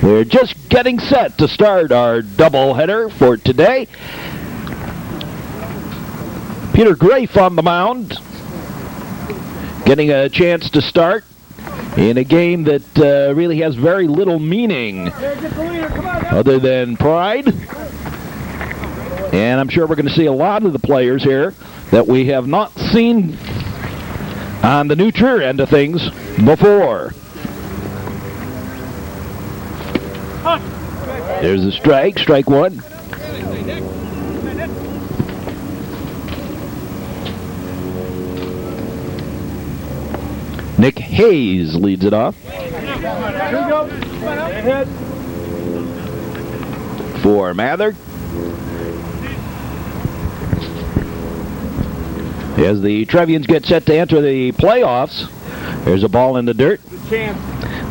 We're just getting set to start our doubleheader for today. Peter Grafe on the mound, getting a chance to start in a game that really has very little meaning other than pride. And I'm sure we're going to see a lot of the players here that we have not seen on the new Trier end of things before. There's a strike, strike one. Nick Hayes leads it off. For Mather. As the Trevians get set to enter the playoffs, there's a ball in the dirt.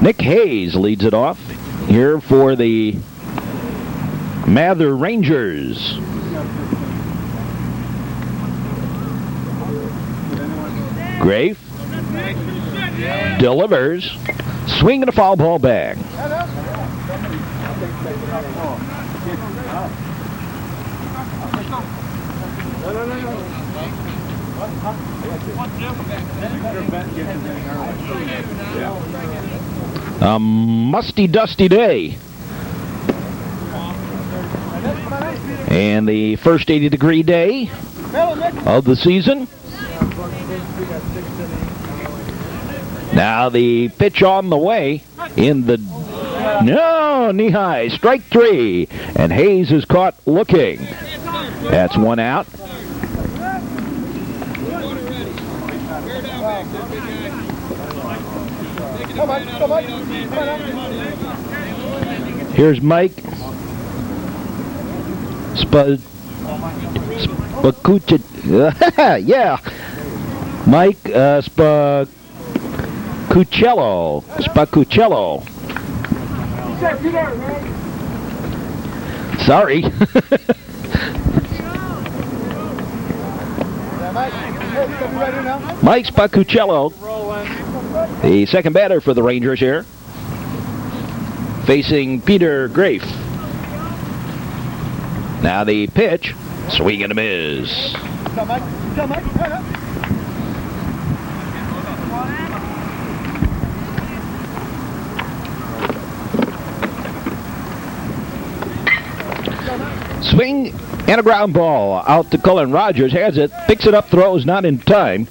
Nick Hayes leads it off here for the Mather Rangers. Grafe delivers, swinging a foul ball back. A musty, dusty day. And the first 80-degree day of the season. Now the pitch on the way in the... No, knee high, strike three. And Hayes is caught looking. That's one out. Here's Mike Spacucci. Yeah. Mike Spacuccello. Sorry. Mike Spacuccello, the second batter for the Rangers here, facing Peter Grafe. Now the pitch, swing and a miss. Swing and a ground ball out to Cullen Rogers. Has it, picks it up, throws not in time.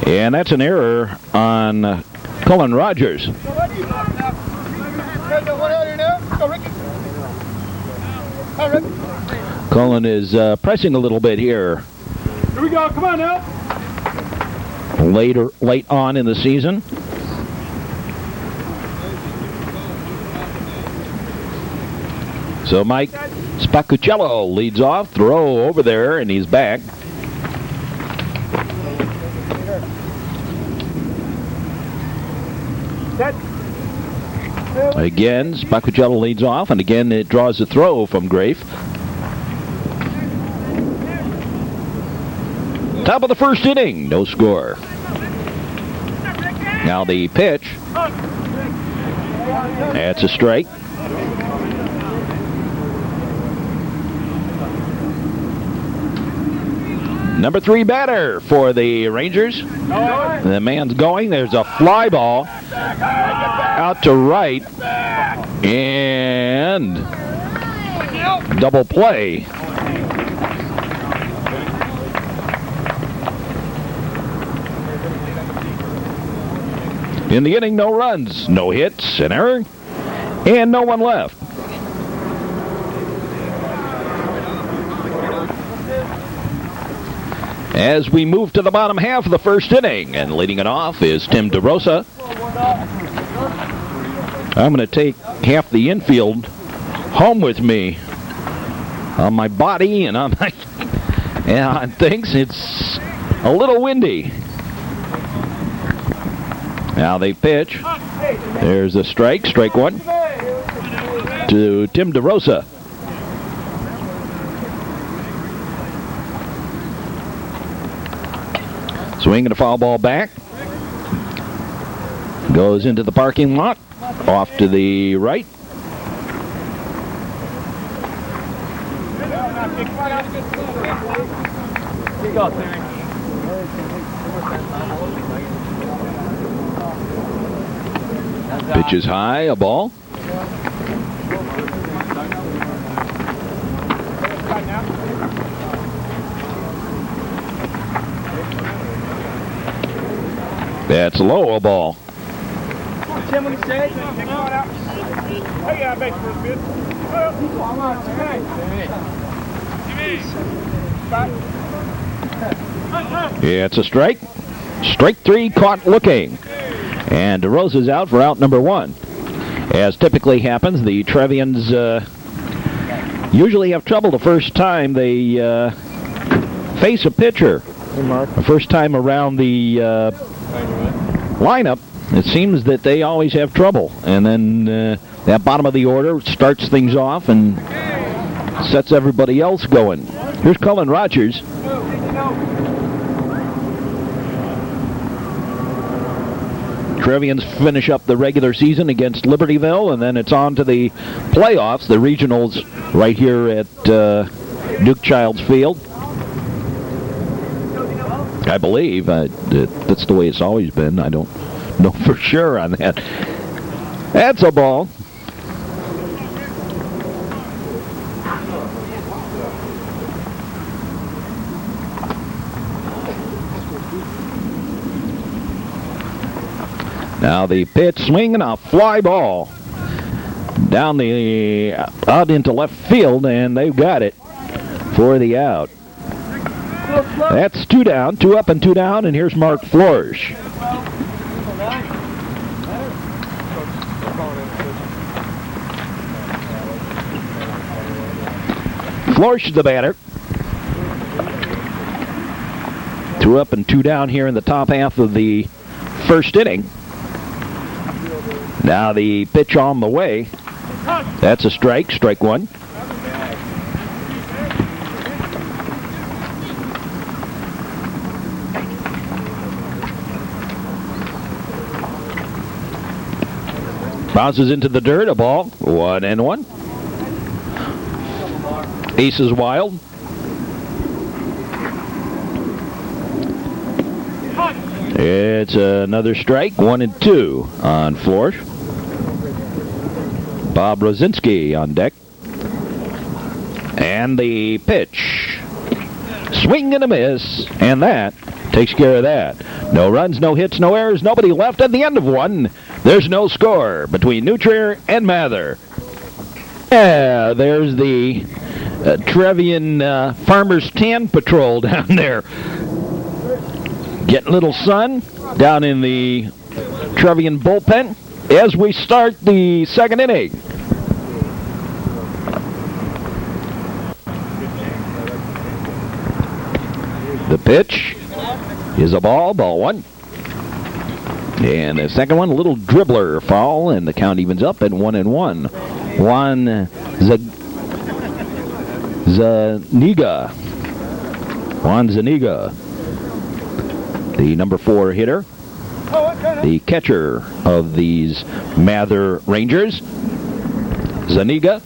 And that's an error on Cullen Rogers. Cullen is pressing a little bit here. Here we go, come on now. Late on in the season. So Mike Spacuccello leads off, throw over there, and he's back. Again, Spacuccello leads off, and again it draws a throw from Grafe. Top of the first inning, no score. Now the pitch. That's a strike. Number 3 batter for the Rangers. The man's going. There's a fly ball out to right. And double play. In the inning, no runs, no hits, an error, and no one left. As we move to the bottom half of the first inning, and leading it off is Tim DeRosa. I'm going to take half the infield home with me on my body and on my and things. It's a little windy. Now they pitch. There's a strike, strike one to Tim DeRosa. Swinging a foul ball back. Goes into the parking lot. Off to the right. You go, Terry. Pitch is high, a ball. That's low, a ball. Tim, what do you say? Hey, yeah, I bet for a bit. Yeah, it's a strike. Strike three, caught looking. And DeRosa's out for out number one. As typically happens, the Trevians usually have trouble the first time they face a pitcher. The first time around the lineup, it seems that they always have trouble. And then that bottom of the order starts things off and sets everybody else going. Here's Cullen Rogers. Trevians finish up the regular season against Libertyville, and then it's on to the playoffs, the regionals, right here at Duke Childs Field. I believe. That's the way it's always been. I don't know for sure on that. That's a ball. Now the pitch, swinging a fly ball down the out into left field, and they've got it for the out. That's two down, two up and two down, and here's Mark Florsch. Florsch is the batter. Two up and two down here in the top half of the first inning. Now the pitch on the way. That's a strike, strike one. Bounces into the dirt, a ball, 1-1. Ace is wild. It's another strike, 1-2 on Florsch. Bob Rosinski on deck. And the pitch. Swing and a miss, and that takes care of that. No runs, no hits, no errors, nobody left at the end of one. There's no score between New Trier and Mather. Yeah, there's the Trevian Farmers Tan Patrol down there. Getting a little sun down in the Trevian bullpen as we start the second inning. The pitch is a ball, ball one. And the second one, a little dribbler foul, and the count evens up at 1-1. Juan Zaniga, the number 4 hitter, the catcher of these Mather Rangers, Zaniga,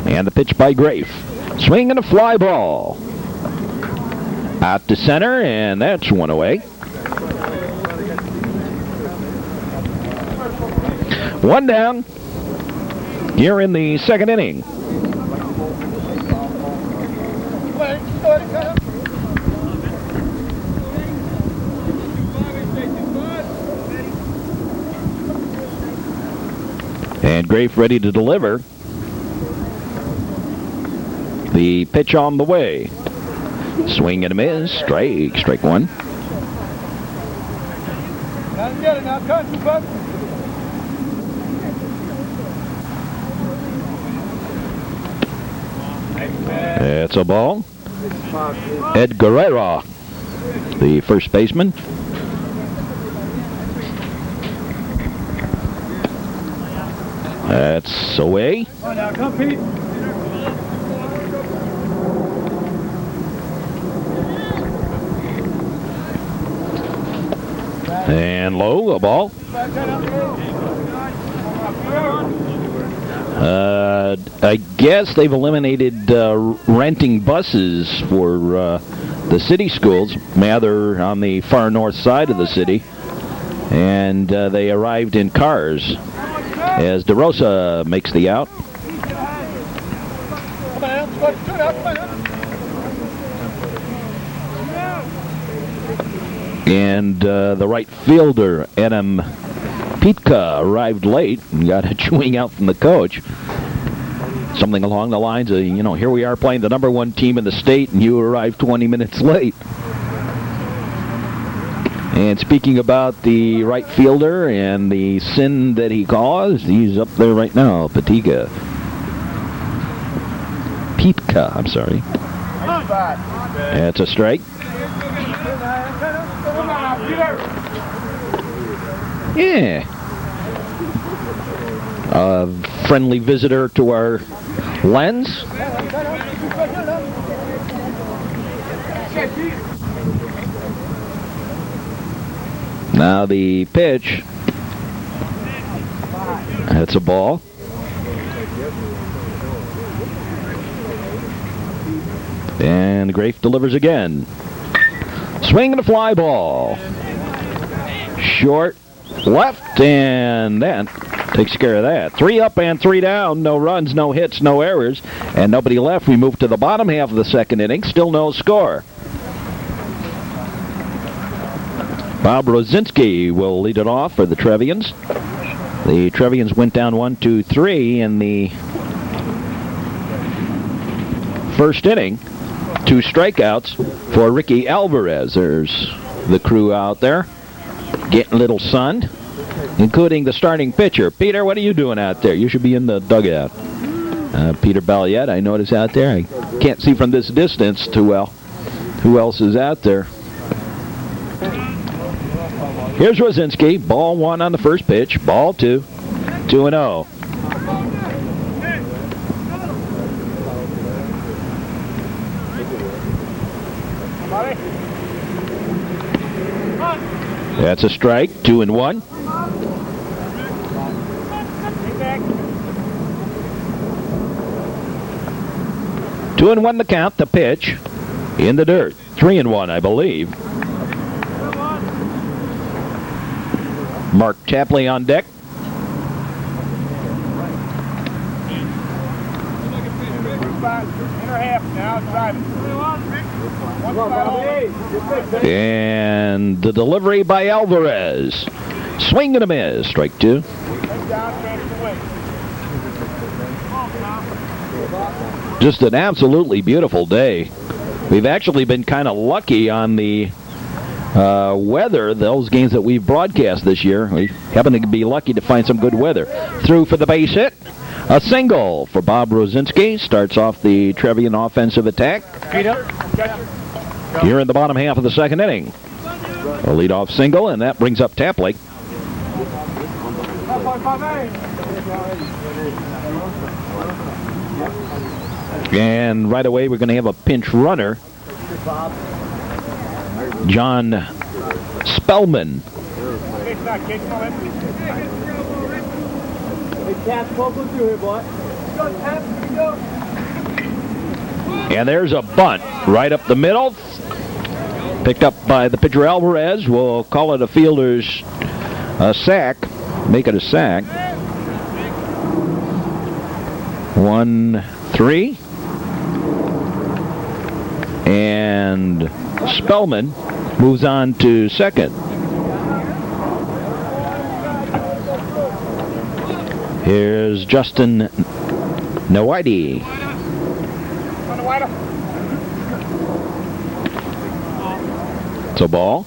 and the pitch by Grafe. Swing and a fly ball. Out to center, and that's one away. One down here in the second inning. And Grafe ready to deliver. The pitch on the way. Swing and a miss. Strike. Strike one. It's a ball. Ed Guerrero, the first baseman. That's away. And low, a ball. I guess they've eliminated renting buses for the city schools. Mather on the far north side of the city. And they arrived in cars as DeRosa makes the out. And the right fielder, Adam Pitka, arrived late and got a chewing out from the coach. Something along the lines of, here we are playing the number one team in the state and you arrived 20 minutes late. And speaking about the right fielder and the sin that he caused, he's up there right now, Pitka, I'm sorry. That's a strike. Yeah. A friendly visitor to our lens. Now the pitch. That's a ball. And Grafe delivers again. Swing and a fly ball. Short left, and that takes care of that. 3 up and 3 down. No runs, no hits, no errors, and nobody left. We move to the bottom half of the second inning. Still no score. Bob Rosinski will lead it off for the Trevians. The Trevians went down 1-2-3 in the first inning. 2 strikeouts for Ricky Alvarez. There's the crew out there getting a little sun, including the starting pitcher. Peter, what are you doing out there? You should be in the dugout. Peter Balliet, I notice out there. I can't see from this distance too well who else is out there. Here's Rosinski. Ball 1 on the first pitch. Ball 2. 2-0. That's a strike. 2-1. Two and 1 the count. The pitch in the dirt. 3-1, I believe. Mark Tapley on deck. And the delivery by Alvarez. Swing and a miss. Strike 2. Just an absolutely beautiful day. We've actually been kind of lucky on the weather, those games that we've broadcast this year. We happen to be lucky to find some good weather. Through for the base hit. A single for Bob Rosinski. Starts off the Trevian offensive attack. Here in the bottom half of the second inning. A leadoff single, and that brings up Tapley. And right away we're going to have a pinch runner. John Spellman. And there's a bunt right up the middle. Picked up by the pitcher Alvarez. We'll call it a fielder's sack. Make it a sack. 1-3. And Spellman moves on to second. Here's Justin Nawidi. It's a ball.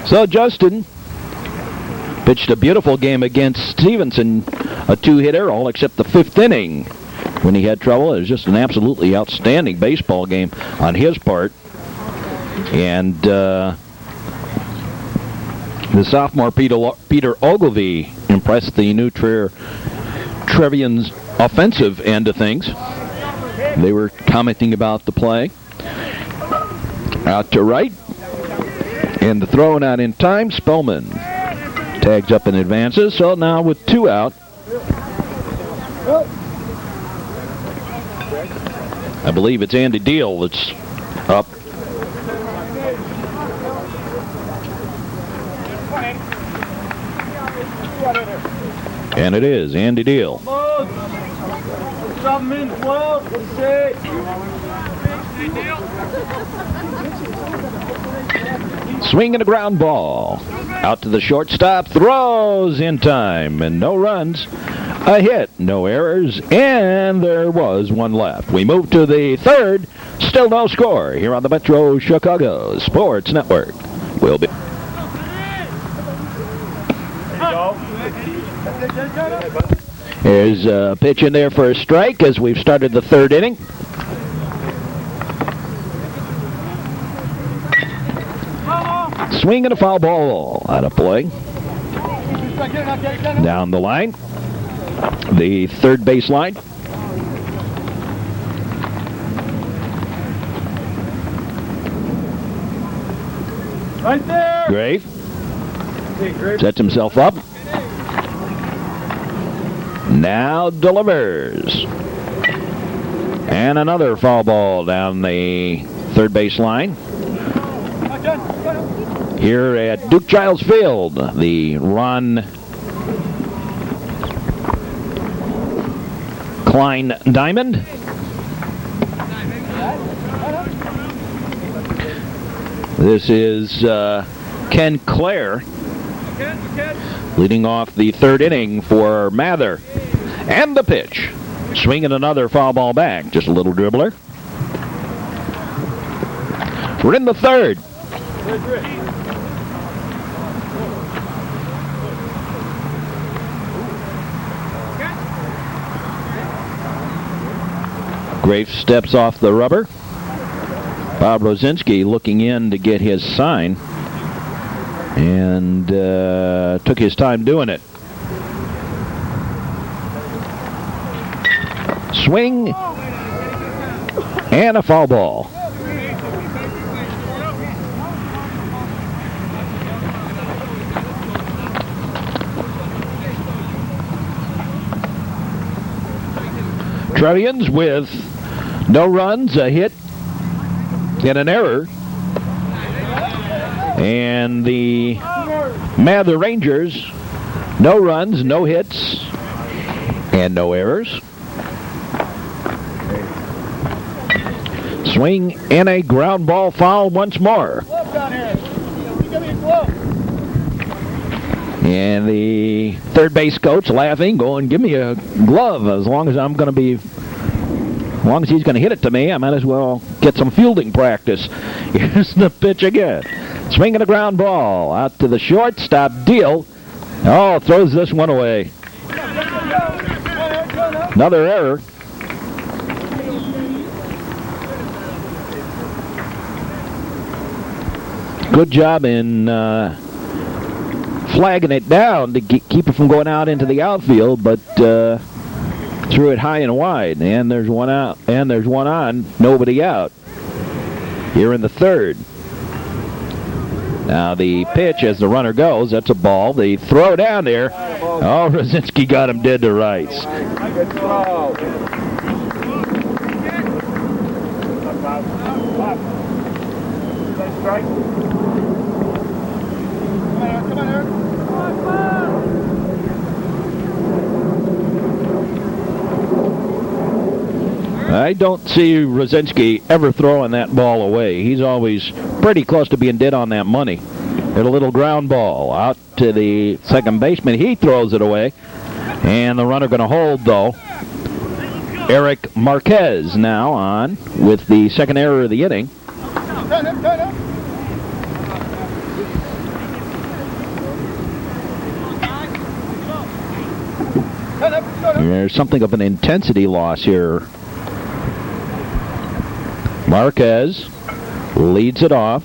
So Justin pitched a beautiful game against Stevenson, a 2-hitter, all except the 5th inning when he had trouble. It was just an absolutely outstanding baseball game on his part. And The sophomore Peter Ogilvie impressed the new Trier Trevians offensive end of things. They were commenting about the play. Out to right. And the throw not in time. Spellman tags up and advances. So now with 2 out. I believe it's Andy Deal that's up. And it is Andy Deal. Swinging a ground ball. Out to the shortstop. Throws in time. And no runs. A hit. No errors. And there was 1 left. We move to the 3rd. Still no score here on the Metro Chicago Sports Network. We'll be... Here's a pitch in there for a strike as we've started the 3rd inning. Swing and a foul ball out of play. Down the line. The 3rd base line. Right there. Grave sets himself up. Now delivers. And another foul ball down the 3rd base line. Here at Duke Childs Field, the Ron Klein Diamond. This is Ken Clare leading off the 3rd inning for Mather. And the pitch. Swinging another foul ball back. Just a little dribbler. We're in the 3rd. Grafe steps off the rubber. Bob Rosinski looking in to get his sign. And took his time doing it. Swing. And a foul ball. Trevians with no runs, a hit, and an error. And the Mather Rangers, no runs, no hits, and no errors. Swing and a ground ball foul once more. And the 3rd base coach laughing, going, give me a glove as long as I'm going to be, as long as he's going to hit it to me, I might as well get some fielding practice. Here's the pitch again. Swinging a ground ball out to the shortstop. Deal. Oh, throws this one away. Another error. Good job in flagging it down to keep it from going out into the outfield, but threw it high and wide. And there's one out, and there's one on, nobody out. Here in the 3rd. Now the pitch as the runner goes, that's a ball. The throw down there. Oh, Rosinski got him dead to rights. I don't see Rosinski ever throwing that ball away. He's always pretty close to being dead on that money. There's a little ground ball out to the 2nd baseman. He throws it away. And the runner going to hold, though. Eric Marquez now on with the 2nd error of the inning. There's something of an intensity loss here. Marquez leads it off.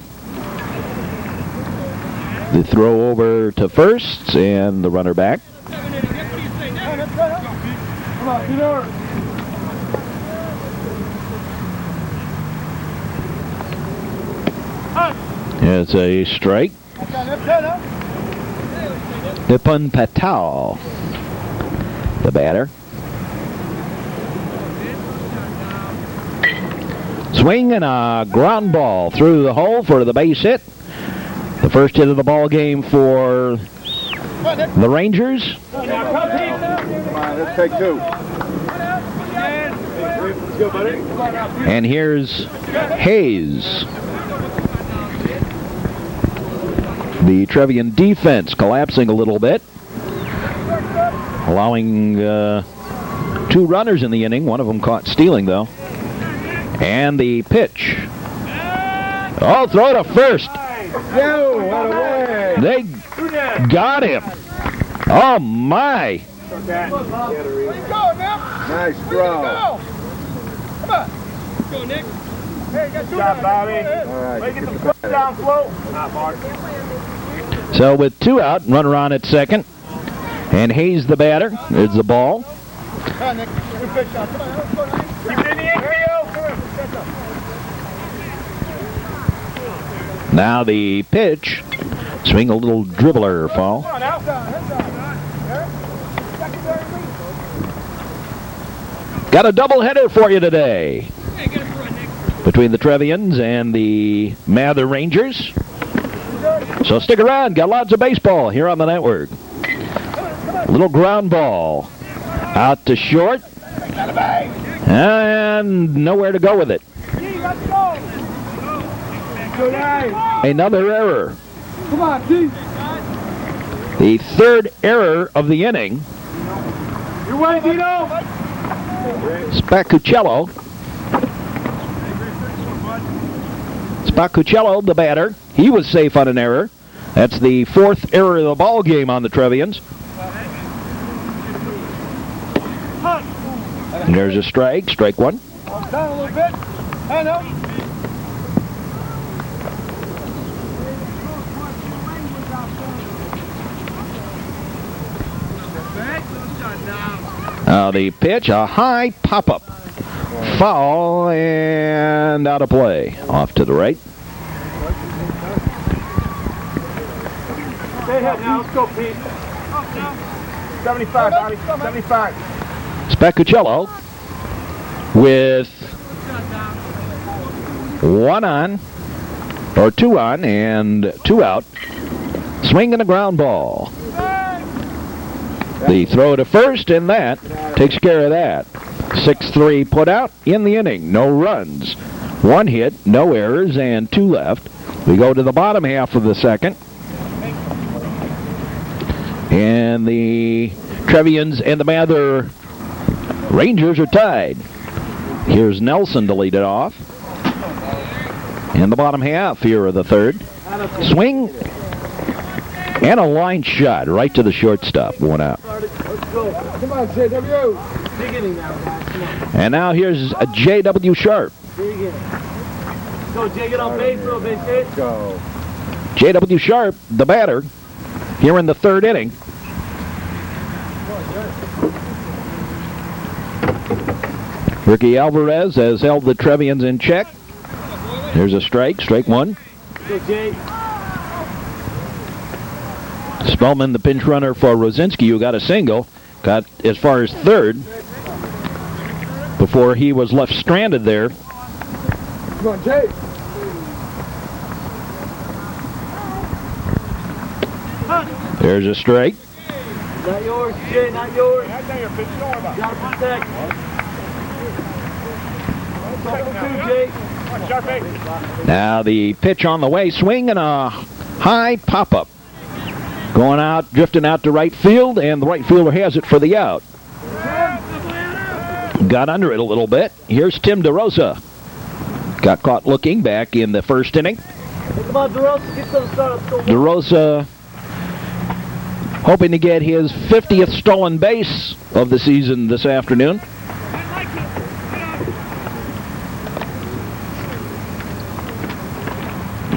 The throw over to first and the runner back. It's a strike. Nipun Patel, the batter. Swing and a ground ball through the hole for the base hit. The first hit of the ball game for the Rangers. Come on, let's take two. And here's Hayes. The Trevian defense collapsing a little bit, allowing 2 runners in the inning. One of them caught stealing, though. And the pitch. Oh, throw to first. They got him. Oh, my. Nice throw. Come on. Go, Nick. Hey, good job, Bobby. All right. Get the foot down, float. So with 2 out, runner on at second. And Hayes the batter. There's the ball. Come on, Nick. Good pitch shot. Come on, let's go, Nick. Keep it in the infield. Now the pitch. Swing a little dribbler, foul. Come on now. Got a doubleheader for you today between the Trevians and the Mather Rangers. So stick around. Got lots of baseball here on the network. Little ground ball out to short. And nowhere to go with it. Another error. Come on, T. The 3rd error of the inning. You wait, Dino. Spacuccello. Spacuccello, the batter. He was safe on an error. That's the 4th error of the ball game on the Trevians. And there's a strike. Strike 1. Down a little bit. Hand up. Now the pitch, a high pop-up. Foul and out of play. Off to the right. Stay ahead now. Let's go, Pete. 75, Bobby. 75. Spacuccello with 1 on, or 2 on, and 2 out. Swing and a ground ball. The throw to first, and that takes care of that. 6-3 put out in the inning. No runs. 1 hit, no errors, and 2 left. We go to the bottom half of the second. And the Trevians and the Mather Rangers are tied. Here's Nelson to lead it off. In the bottom half here of the 3rd. Swing and a line shot right to the shortstop. 1 out. Come on, JW. Beginning now, guys. Come on. And now here's a J.W. Sharp. Begin. Go, Jay, get on base, little base hit. Go. J.W. Sharp, the batter, here in the 3rd inning. Ricky Alvarez has held the Trevians in check. There's a strike. Strike 1. Go, Jay. Spellman, the pinch runner for Rosinski, who got a single, got as far as 3rd before he was left stranded there. Come on, Jay. There's a strike. Not yours, Jay, not yours. That's not your pitch. Don't worry about it. Got to protect. Jay. Now the pitch on the way. Swing and a high pop-up. Going out, drifting out to right field, and the right fielder has it for the out. Got under it a little bit. Here's Tim DeRosa. Got caught looking back in the 1st inning. Come on, DeRosa, get to the start. DeRosa hoping to get his 50th stolen base of the season this afternoon.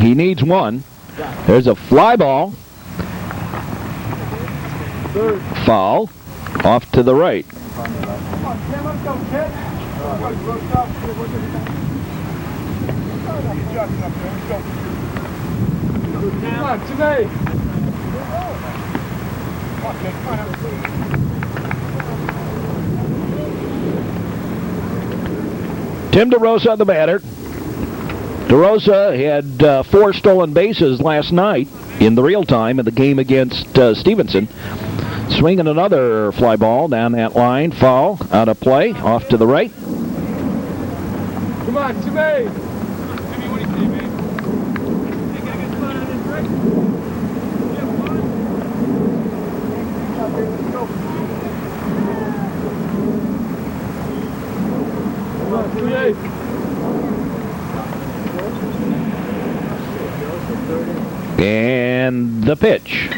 He needs 1. There's a fly ball Foul. Off to the right. Come on, Tim, let's go, kid. Come on, Jimmy. Come on, kid, come on. Tim DeRosa, the batter. DeRosa had 4 stolen bases last night in the real time in the game against Stevenson. Swinging another fly ball down that line. Foul, out of play, off to the right. Come on, Jimmy. Jimmy, what do you say, man? Think I get spot on this break? Come on, Jimmy. And the pitch.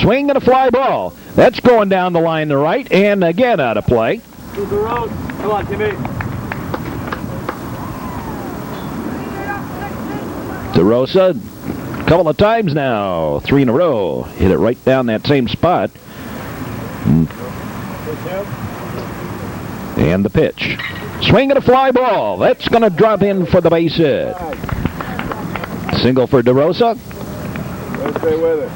Swing and a fly ball. That's going down the line to right, and again out of play. Come on, Timmy. DeRosa, a couple of times now, 3 in a row. Hit it right down that same spot. And the pitch. Swing and a fly ball. That's going to drop in for the base hit. Single for DeRosa. Stay with it.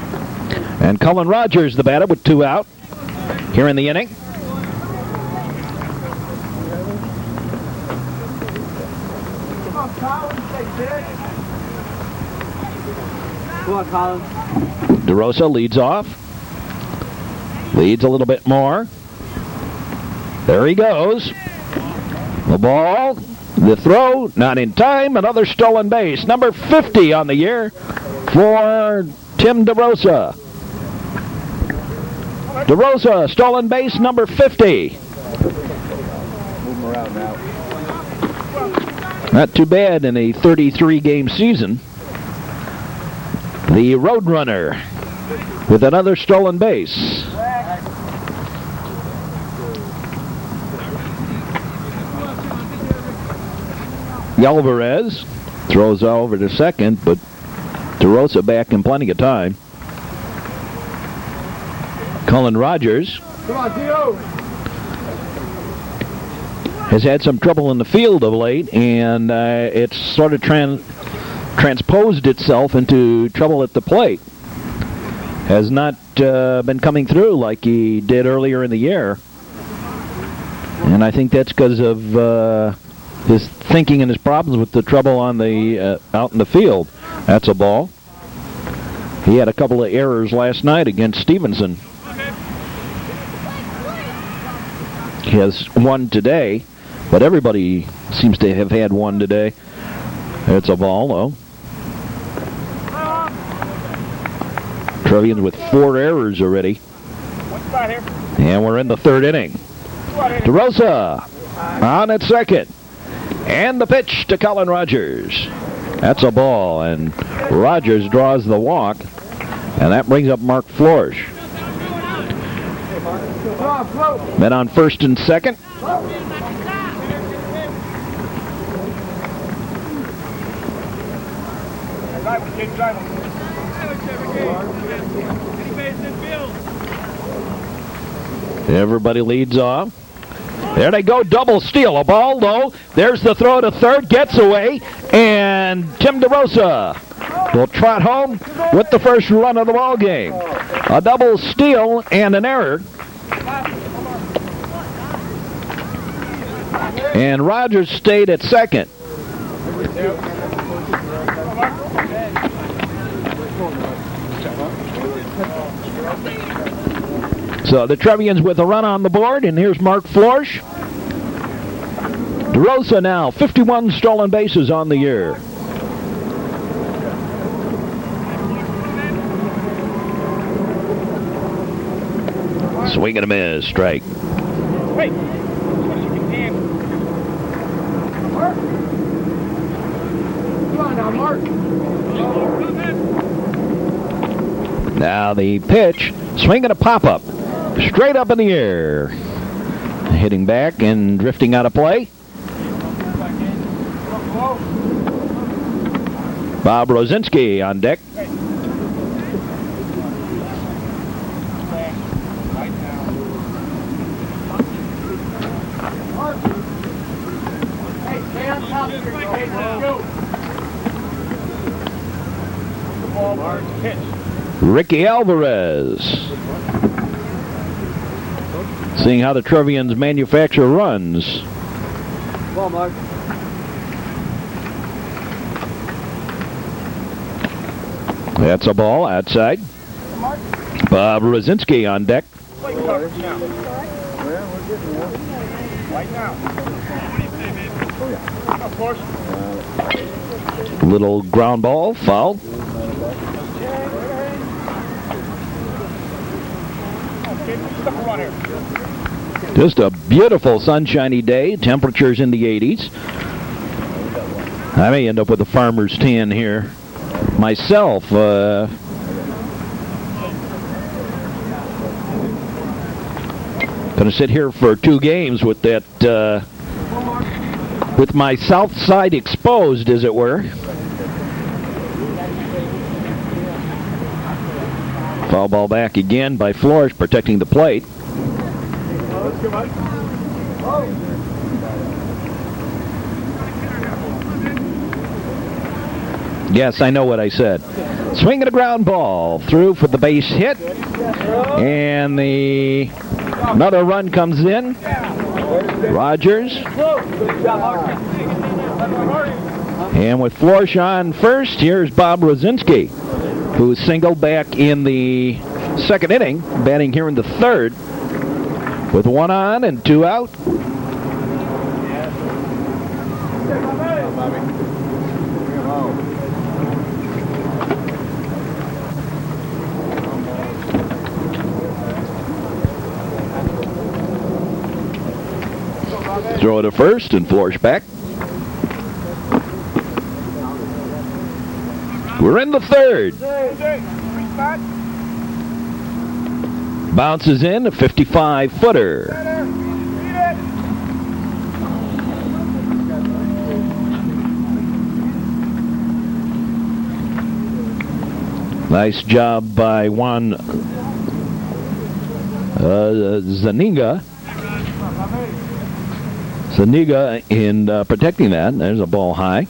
And Cullen Rogers, the batter, with 2 out here in the inning. Come on, Colin. Come on, Colin. DeRosa leads off. Leads a little bit more. There he goes. The ball, the throw, not in time. Another stolen base. Number 50 on the year for Tim DeRosa. DeRosa, stolen base number 50. Move him around now. Not too bad in a 33-game season. The Roadrunner with another stolen base. Alvarez throws over to second, but DeRosa back in plenty of time. Cullen Rogers Come on, Dio. has had some trouble in the field of late, and it's sort of transposed itself into trouble at the plate. Has not been coming through like he did earlier in the year. And I think that's because of his thinking and his problems with the trouble on the out in the field. That's a ball. He had a couple of errors last night against Stevenson. He has one today, but everybody seems to have had one today. It's a ball, though. Trevians with 4 errors already. And we're in the 3rd inning. DeRosa on at second. And the pitch to Cullen Rogers. That's a ball, and Rogers draws the walk, and that brings up Mark Florsch. Men on first and second. Everybody leads off. There they go, double steal. A ball, though. There's the throw to third, gets away, and Tim DeRosa will trot home with the first run of the ball game. A double steal and an error. And Rogers stayed at second. So the Trevians with a run on the board, and here's Mark Florsch. DeRosa now, 51 stolen bases on the year. Swing and a miss, strike. Wait. Come on now, Mark. Now the pitch, swing and a pop-up. Straight up in the air. Hitting back and drifting out of play. Bob Rosinski on deck. Ricky Alvarez. Seeing how the Trevians manufacture runs. Ball, Mark. That's a ball outside. Bob Rosinski on deck. Little ground ball, foul. Just a beautiful sunshiny day. Temperatures in the 80s. I may end up with a farmer's tan here myself. Going to sit here for 2 games with that, with my south side exposed, as it were. Foul ball back again by Flores, protecting the plate. Yes, I know what I said. Swinging a ground ball through for the base hit, and another run comes in. Rogers, and with Flores on first, here's Bob Rosinski, who singled back in the 2nd inning, batting here in the 3rd, with 1 on and 2 out. Throw it to first and Flores back. We're in the 3rd. Bounces in a 55-footer. Nice job by Juan Zuniga in protecting that. There's a ball high.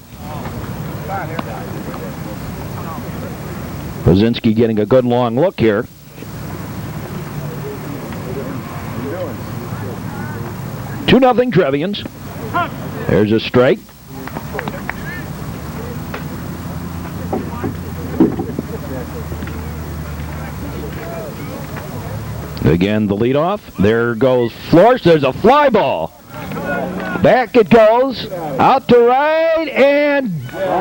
Rosinski getting a good long look here. Two nothing Trevians. There's a strike. Again, the leadoff. There goes Flores. There's a fly ball. Back it goes. Out to right and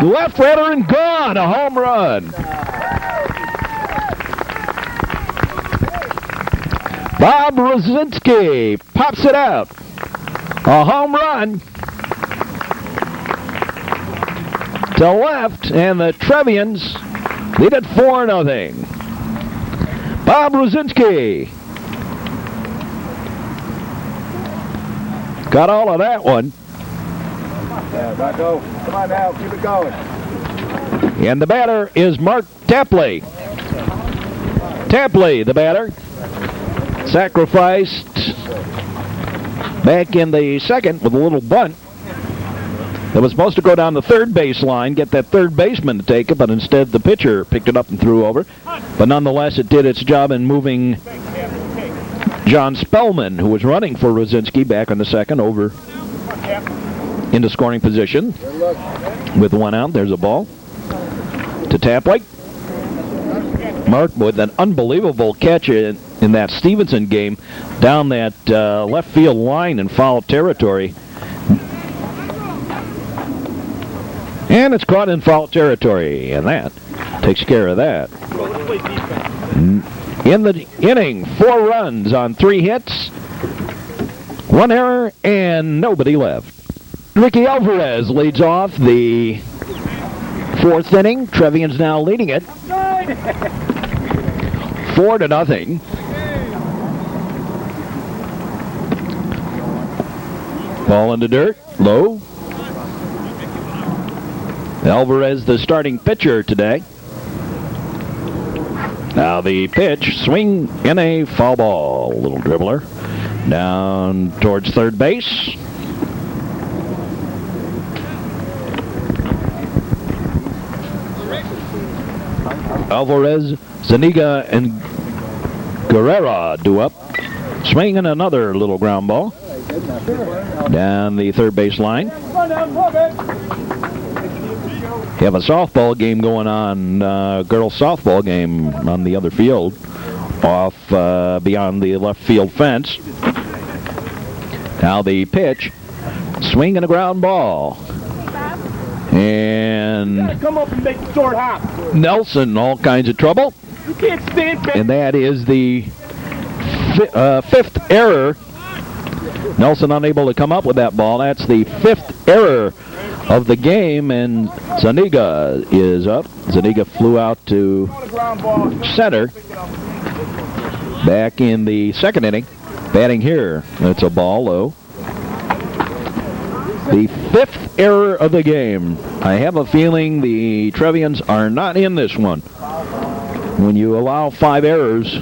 left, redder and gone. A home run. Bob Rosinski pops it out. A home run to left, and the Trevians lead it 4-0. Bob Rosinski got all of that one. Yeah, go. Come on now, keep it going. And the batter is Mark Tapley. Tapley, the batter, sacrificed back in the 2nd with a little bunt. It was supposed to go down the third base line, get that third baseman to take it, but instead the pitcher picked it up and threw over. But nonetheless, it did its job in moving John Spellman, who was running for Rosinski back in the 2nd, over into scoring position. With 1 out, there's a ball to Tapley. Mark with an unbelievable catch in that Stevenson game down that left field line in foul territory. And it's caught in foul territory, and that takes care of that. In the inning, 4 runs on 3 hits, 1 error, and nobody left. Ricky Alvarez leads off the 4th inning. Trevians now leading it 4-0. Ball in the dirt, low. Alvarez, the starting pitcher today. Now the pitch, swing in a foul ball. Little dribbler down towards third base. Alvarez, Zuniga, and Guerrera do up. Swinging another little ground ball down the third base line. You have a softball game going on, girls softball game on the other field, off beyond the left field fence. Now the pitch, swinging a ground ball. And come up and make the short hop. Nelson, all kinds of trouble. You can't stand back. And that is the fifth error. Nelson unable to come up with that ball. That's the fifth error of the game, and Zuniga is up. Zuniga flew out to center. Back in the second inning. Batting here. That's a ball low. The fifth error of the game. I have a feeling the Trevians are not in this one. When you allow 5 errors,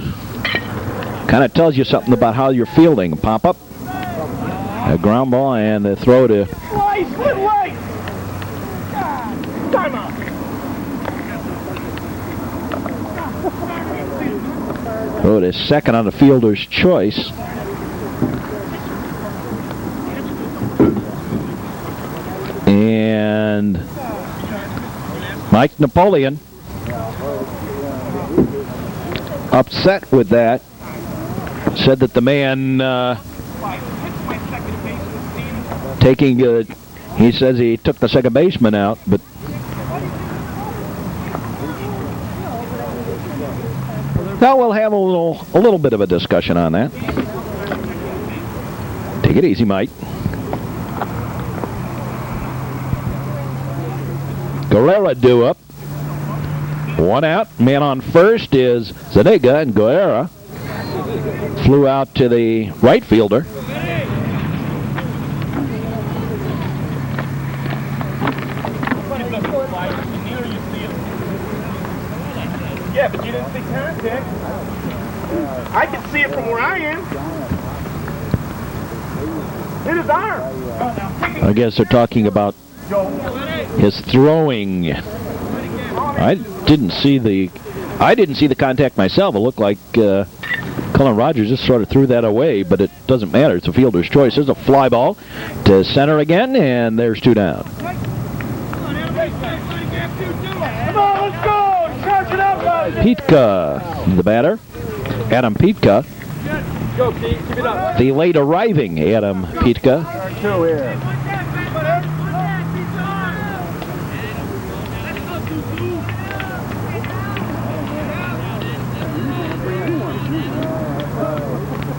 kind of tells you something about how you're fielding. Pop up, a ground ball, and the throw to... Time out. Throw to second on the fielder's choice. And Mike Napoleon upset with that. Said that the man he says he took the second baseman out, but now we'll have a little bit of a discussion on that. Take it easy, Mike. Guerrera due up. 1 out. Man on first is Zuniga, and Guerrera flew out to the right fielder. Yeah, but you didn't see contact. I can see it from where I am. Hit his arm. I guess they're talking about his throwing. I didn't see the contact myself. It looked like Cullen Rogers just sort of threw that away, but it doesn't matter. It's a fielder's choice. There's a fly ball to center again, and there's 2 down. Come on, let's go. Charge it up, buddy. Pitka, the batter. Adam Pitka. Go, Pete. Keep it up. The late arriving Adam Pitka. 2 here.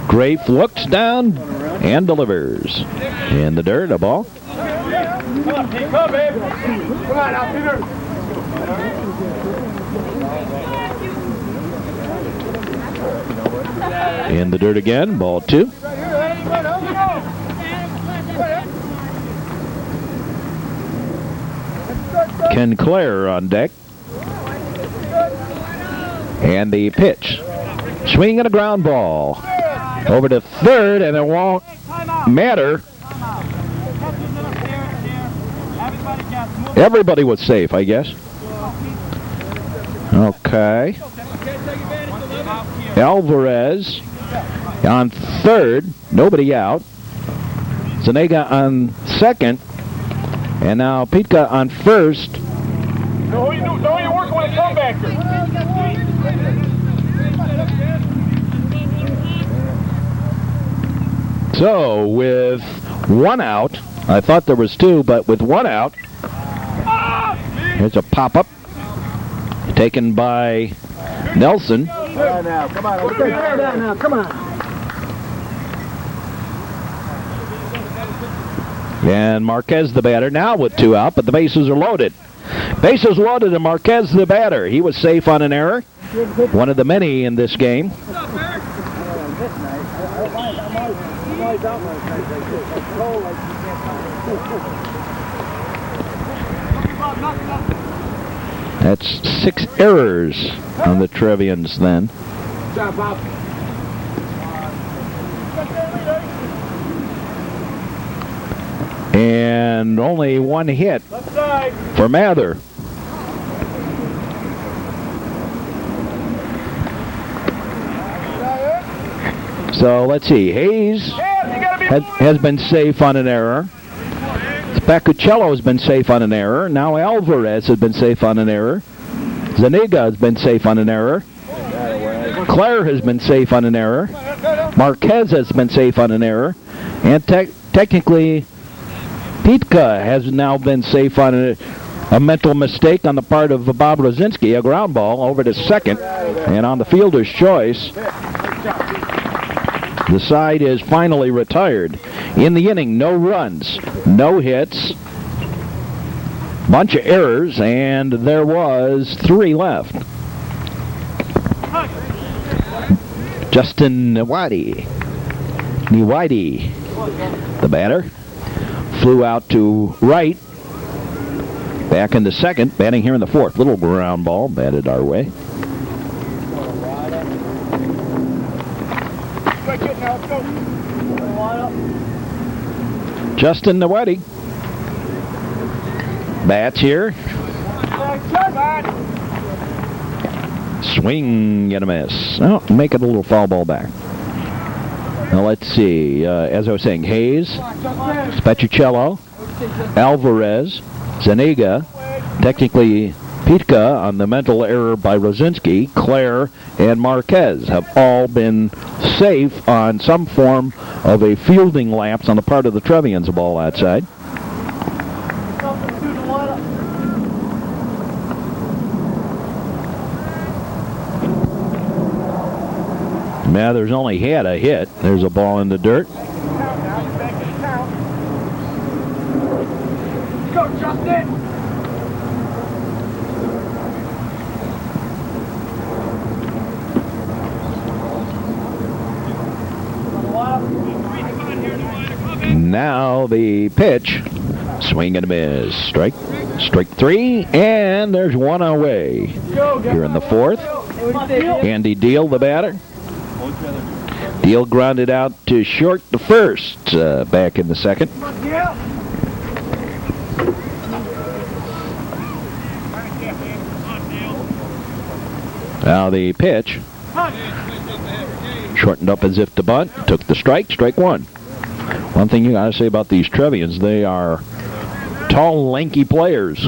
Grafe looks down and delivers. In the dirt, a ball. Come on, Pete. Come, babe. Come on, now, Peter. In the dirt again, ball 2. Ken Clare on deck. And the pitch. Swing and a ground ball. Over to third, and it won't matter. Everybody was safe, I guess. Okay. Alvarez on third, nobody out. Zuniga on second, and now Pitka on first. No, you work when you come back here. So with 1 out, I thought there was 2, but with 1 out, here's a pop-up taken by Nelson. Now, come on. Now, come on. And Marquez the batter now with 2 out, but the bases are loaded. Bases loaded, and Marquez the batter. He was safe on an error, one of the many in this game. That's 6 errors on the Trevians then. And only 1 hit for Mather. So let's see. Hayes has been safe on an error. Spacucello has been safe on an error. Now Alvarez has been safe on an error. Zuniga has been safe on an error. Claire has been safe on an error. Marquez has been safe on an error. And technically, Pitka has now been safe on a mental mistake on the part of Bob Rosinski, a ground ball over to second. And on the fielder's choice, the side is finally retired. In the inning, no runs, no hits, bunch of errors, and there was 3 left. Justin Niwadi, the batter, flew out to right, back into second, batting here in the 4th. Little ground ball batted our way. Justin Niwadi bats here. Swing and a miss. Oh, make it a little foul ball back. Now let's see. As I was saying, Hayes, Spacucello, Alvarez, Zuniga, technically Pitka on the mental error by Rosinski, Claire, and Marquez have all been safe on some form of a fielding lapse on the part of the Trevians, a ball outside. Mathers only had a hit. There's a ball in the dirt. Go, Justin! Now the pitch. Swing and a miss. Strike 3, and there's one away. Here in the 4th. Andy Deal, the batter. Deal grounded out to short to first, back in the 2nd. Now the pitch. Shortened up as if to bunt. Took the strike 1. One thing you gotta say about these Trevians, they are tall, lanky players.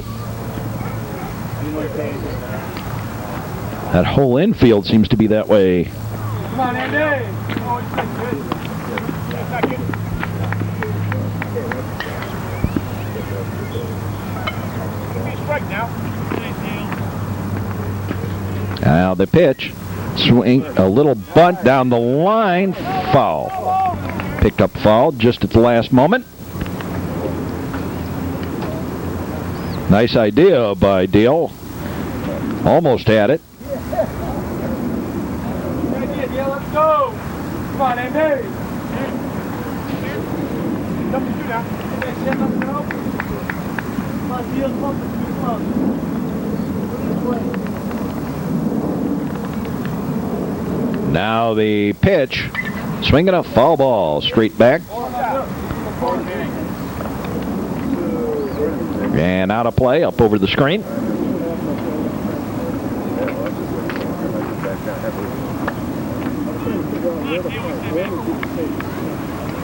That whole infield seems to be that way. Come on, Andy! Oh, it's good. Strike now. Now the pitch. Swing, a little bunt down the line. Foul. Picked up foul just at the last moment. Nice idea by Deal. Almost had it. Let's go! Come on, Andy! Nothing to do now. Come on, Deal, come on. Now the pitch. Swinging a foul ball. Straight back. And out of play. Up over the screen.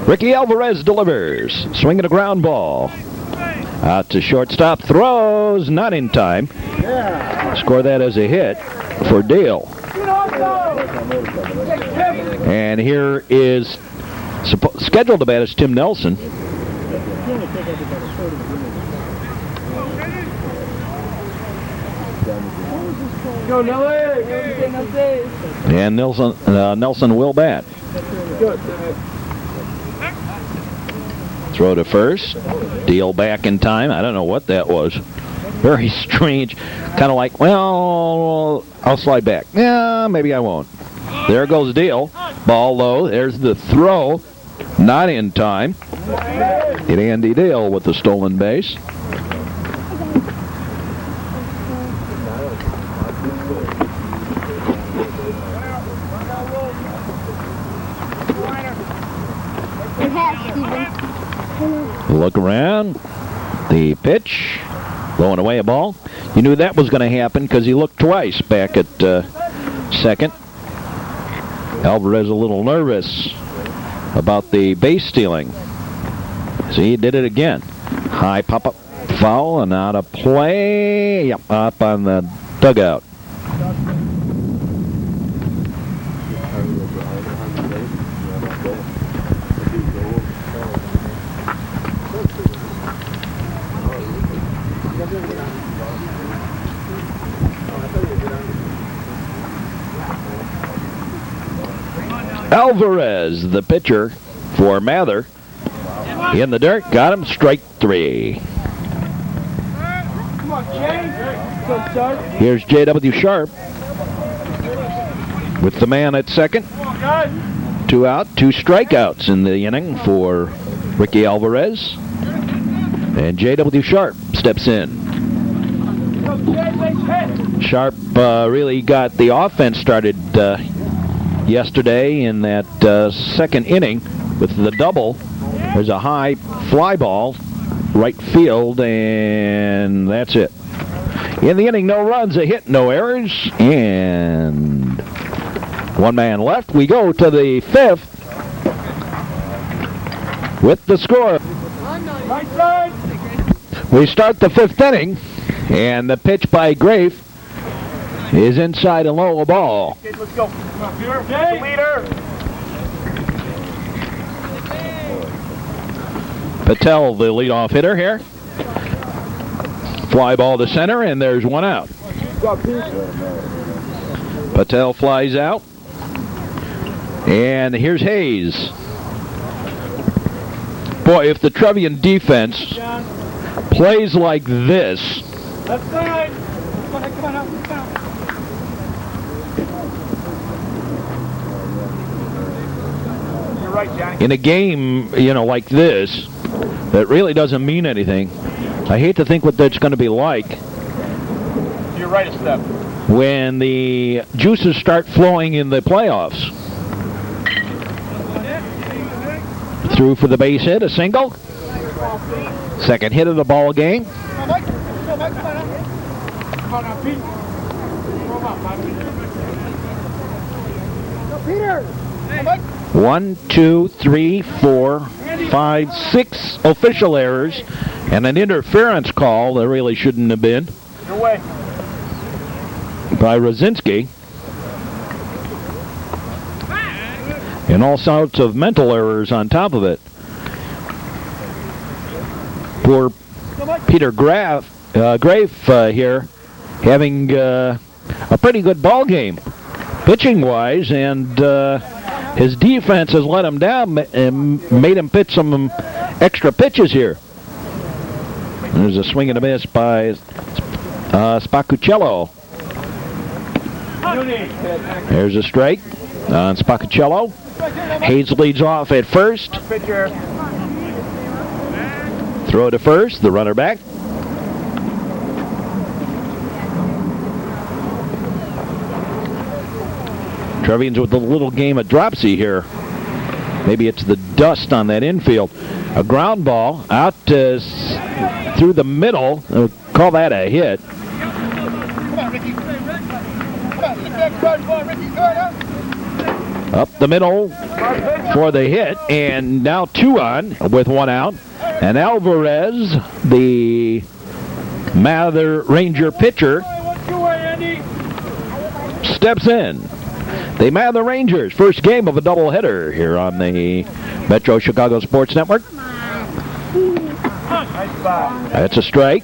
Ricky Alvarez delivers. Swinging a ground ball. Out to shortstop. Throws. Not in time. Score that as a hit for Dale. And here is scheduled to bat is Tim Nelson. And Nelson will bat. Throw to first. Deal back in time. I don't know what that was. Very strange. Kind of like, well, I'll slide back. Yeah, maybe I won't. There goes Deal. Ball low. There's the throw. Not in time. Hit Andy Deal with the stolen base. Look around. The pitch. Blowing away a ball. You knew that was going to happen because he looked twice back at second. Alvarez a little nervous about the base stealing. See, he did it again. High pop-up foul and out of play. Yep, up on the dugout. Alvarez, the pitcher for Mather, in the dirt, got him, strike 3. Here's J.W. Sharp with the man at second. 2 out, 2 strikeouts in the inning for Ricky Alvarez. And J.W. Sharp steps in. Sharp really got the offense started yesterday in that second inning with the double. There's a high fly ball, right field, and that's it. In the inning, no runs, a hit, no errors, and 1 man left. We go to the 5th with the score. We start the 5th inning, and the pitch by Grafe is inside and low, a ball. Okay, let's go. Come on, Peter. Okay. Leader. Patel, the leadoff hitter here. Fly ball to center, and there's 1 out. Patel flies out. And here's Hayes. Boy, if the Trevian defense plays like this, Left side. Come on out. You're right, Johnny. in a game, like this, that really doesn't mean anything, I hate to think what that's going to be like You're right a step. when the juices start flowing in the playoffs. Through for the base hit, a single. Second hit of the ball game. Come on now, Pete. Peter. 1, 2, 3, 4, 5, 6 official errors and an interference call that really shouldn't have been Your way. by Rosinski. And all sorts of mental errors on top of it. Poor Peter Grave here having a pretty good ball game, pitching-wise, and his defense has let him down and made him pitch some extra pitches here. There's a swing and a miss by Spacucello. There's a strike on Spacucello. Hayes leads off at first. Throw to first, the runner back. Trevians with a little game of dropsy here. Maybe it's the dust on that infield. A ground ball out through the middle. Call that a hit. Up the middle for the hit, and now 2 on with 1 out. And Alvarez, the Mather Ranger pitcher, steps in. The Mather Rangers, first game of a doubleheader here on the Metro Chicago Sports Network. That's a strike.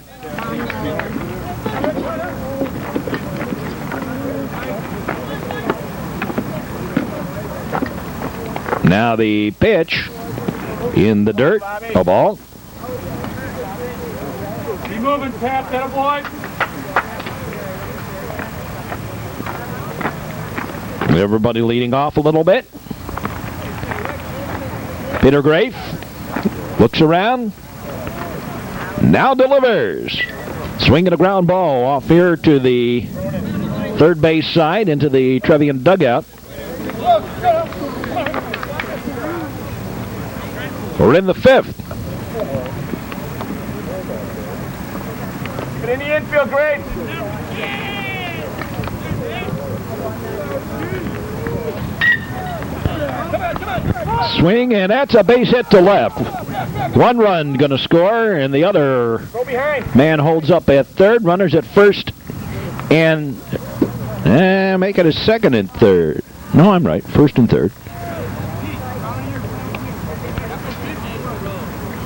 Now the pitch in the dirt, a ball. Be moving, Pat, that boy. Everybody leading off a little bit. Peter Grafe looks around. Now delivers. Swinging a ground ball off here to the third base side into the Trevian dugout. We're in the 5th. Get in the infield, great. Swing, and that's a base hit to left. One run going to score, and the other man holds up at third. Runners at first, and make it a second and third. No, I'm right. First and third.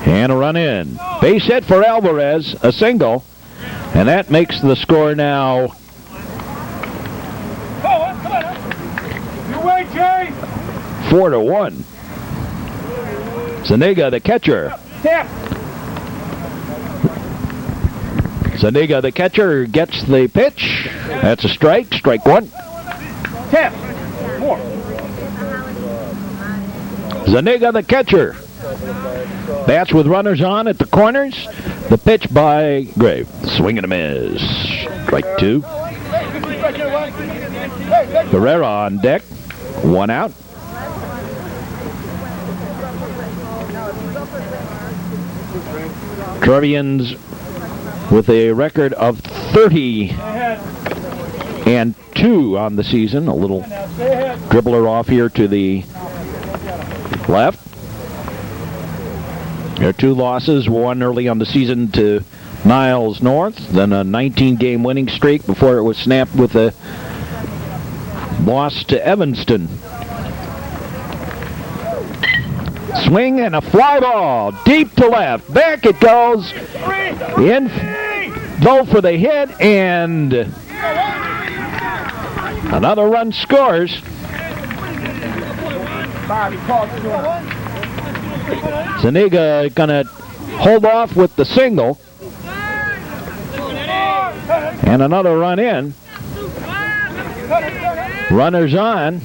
And a run in. Base hit for Alvarez, a single, and that makes the score now 4-1. Zuniga, the catcher. Zuniga, the catcher, gets the pitch. That's a strike. Strike one. Zuniga, the catcher. Bats with runners on at the corners. The pitch by Grave. Swing and a miss. Strike two. Guerrero on deck. One out. Trevians with a record of 30-2 on the season. A little dribbler off here to the left. There are two losses, one early on the season to Niles North, then a 19-game winning streak before it was snapped with a loss to Evanston. Swing and a fly ball, deep to left. Back it goes. In low for the hit, and another run scores. Zuniga gonna hold off with the single. And another run in. Runners on.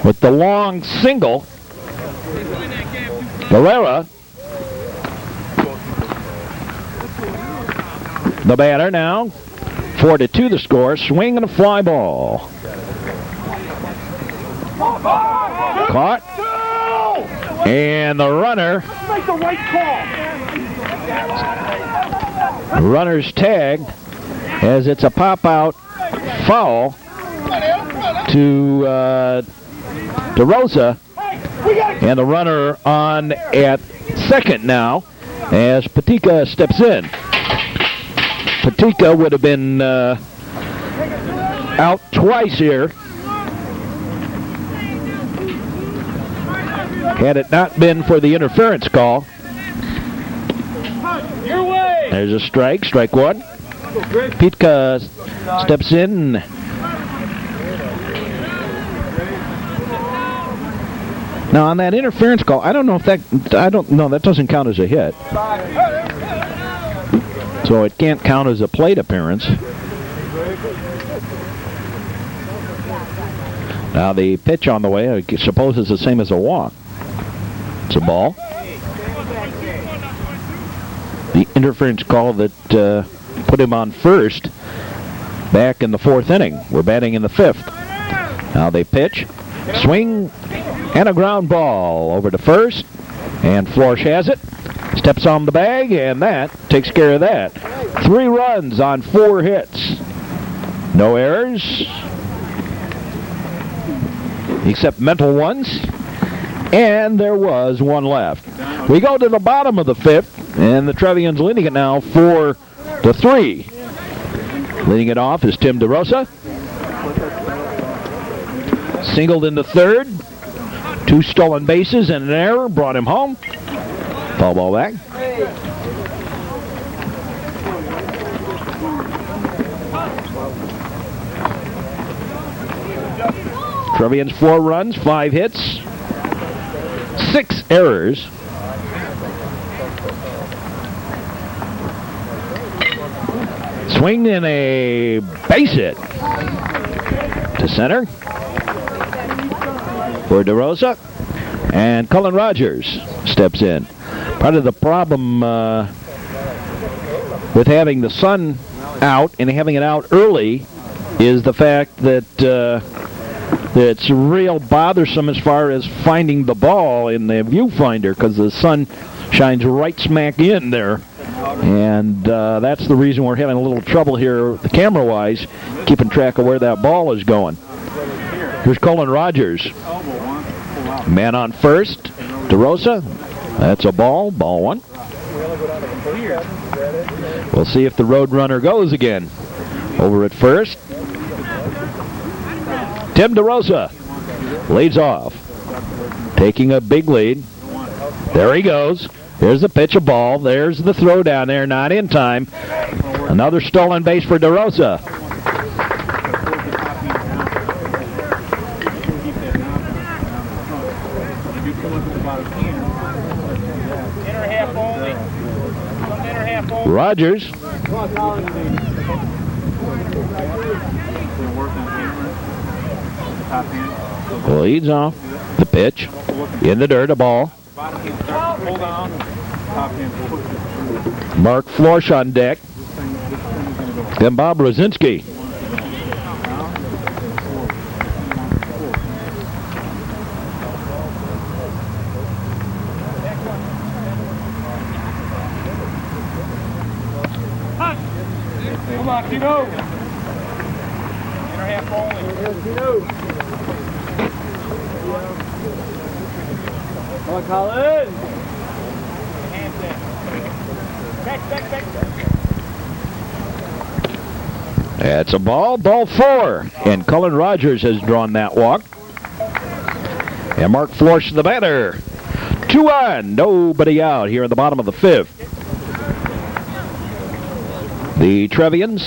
With the long single. Guerrero. The batter now. 4-2 the score. Swing and a fly ball. Caught. And the runner. Make the right call. Runner's tagged as it's a pop-out foul to DeRosa. And the runner on at second now as Patika steps in. Patika would have been out twice here had it not been for the interference call. Your way. There's a strike, strike one. Patika steps in. Now on that interference call, I don't know, that doesn't count as a hit. So it can't count as a plate appearance. Now the pitch on the way, I suppose, is the same as a walk. It's a ball. The interference call that put him on first back in the fourth inning. We're batting in the fifth. Now they pitch, swing, and a ground ball over to first. And Florsch has it. Steps on the bag, and that takes care of that. 3 runs on 4 hits. No errors, except mental ones. And there was one left. We go to the bottom of the fifth, and the Trevians leading it now 4-3. Leading it off is Tim DeRosa. Singled into third. 2 stolen bases and an error brought him home. Foul ball back. Trevians 4 runs, 5 hits, 6 errors. Swing in a base hit to center for DeRosa, and Cullen Rogers steps in. Part of the problem with having the sun out and having it out early is the fact that it's real bothersome as far as finding the ball in the viewfinder because the sun shines right smack in there. And that's the reason we're having a little trouble here camera-wise, keeping track of where that ball is going. Here's Colin Rogers. Man on first. DeRosa. That's a ball. Ball one. We'll see if the road runner goes again. Over at first. Tim DeRosa leads off. Taking a big lead. There he goes. There's the pitch, a ball. There's the throw down there. Not in time. Another stolen base for DeRosa. Rogers. Leads off. The pitch. In the dirt, a ball. Mark Florsch on deck. Then Bob Rosinski. Come on, Tino. Inner half only. Tino. Come on, Colin. Hands in. Back. That's a ball. Ball four. And Cullen Rogers has drawn that walk. And Mark Florsch the batter. 2-on. Nobody out here in the bottom of the fifth. The Trevians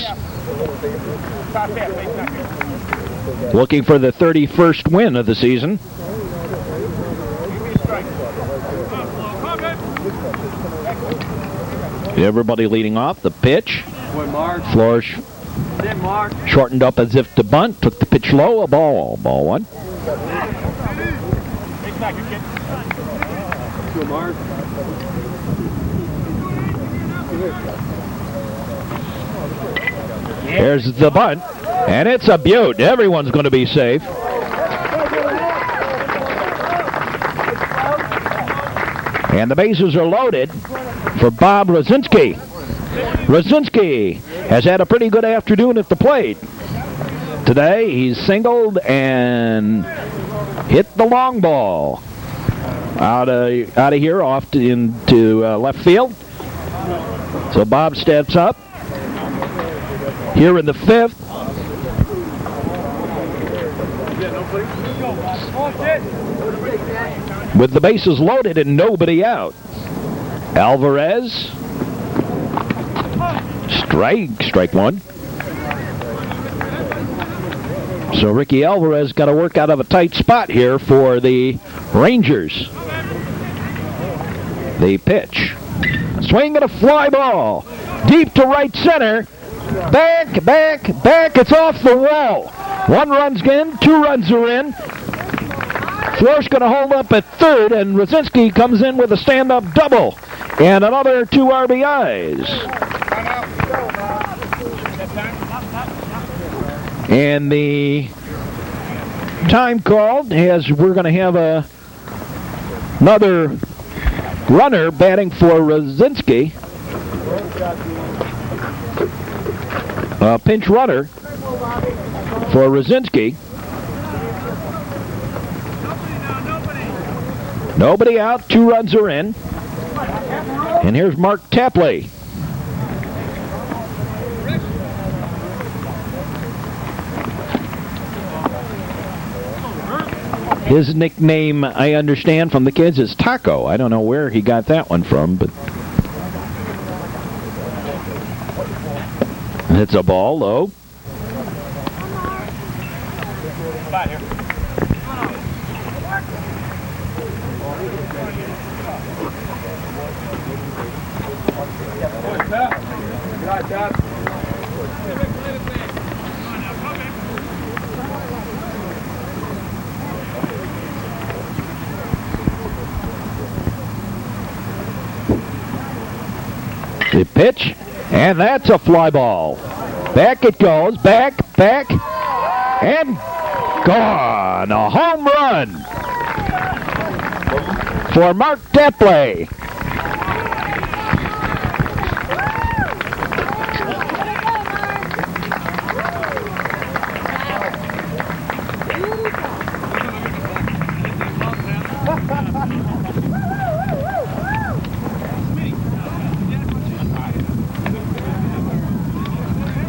looking for the 31st win of the season. Everybody leading off. The pitch. Florsch shortened up as if to bunt. Took the pitch low. A ball. Ball one. Here's the bunt, and it's a beaut. Everyone's going to be safe. And the bases are loaded for Bob Rosinski. Rosinski has had a pretty good afternoon at the plate. Today he's singled and hit the long ball out of here off into left field. So Bob steps up. Here in the fifth. With the bases loaded and nobody out. Alvarez. Strike one. So Ricky Alvarez got to work out of a tight spot here for the Rangers. The pitch. Swing and a fly ball. Deep to right center. Back. It's off the wall. One run's in, 2 runs are in. Florsch going to hold up at third, and Rosinski comes in with a stand-up double. And another 2 RBIs. And the time called as we're going to have another runner batting for Rosinski. A pinch runner for Rosinski. Nobody out, 2 runs are in. And here's Mark Tapley. His nickname, I understand from the kids, is Taco. I don't know where he got that one from, but it's a ball low. The pitch, and that's a fly ball. Back it goes, back, and gone. A home run for Mark Tapley.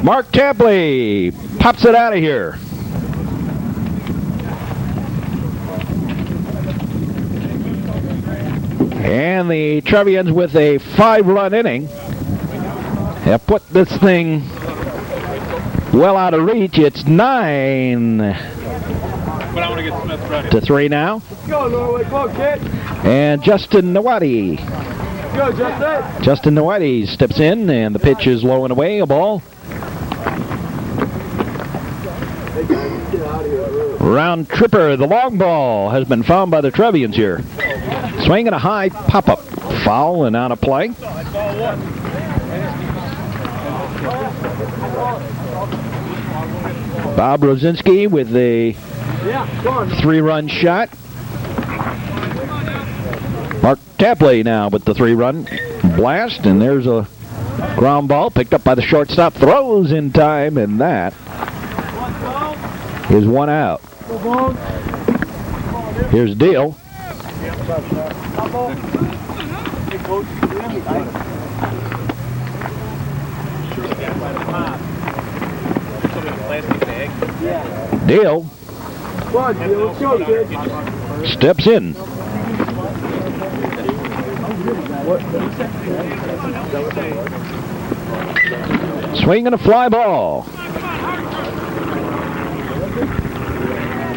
Mark Tapley pops it out of here. And the Trevians, with a 5-run inning, have put this thing well out of reach. It's 9-3 now. Let's go, Norway. Come on, kid. And Justin Nawadi. Go, Justin. Justin Nawadi steps in, and the pitch is low and away. A ball. Round tripper, the long ball, has been found by the Trevians here. Swinging a high pop-up. Foul and out of play. Bob Rosinski with a 3-run shot. Mark Tapley now with the 3-run blast, and there's a ground ball picked up by the shortstop. Throws in time, and that is 1 out. Here's Deal. Deal steps in. Swinging a fly ball.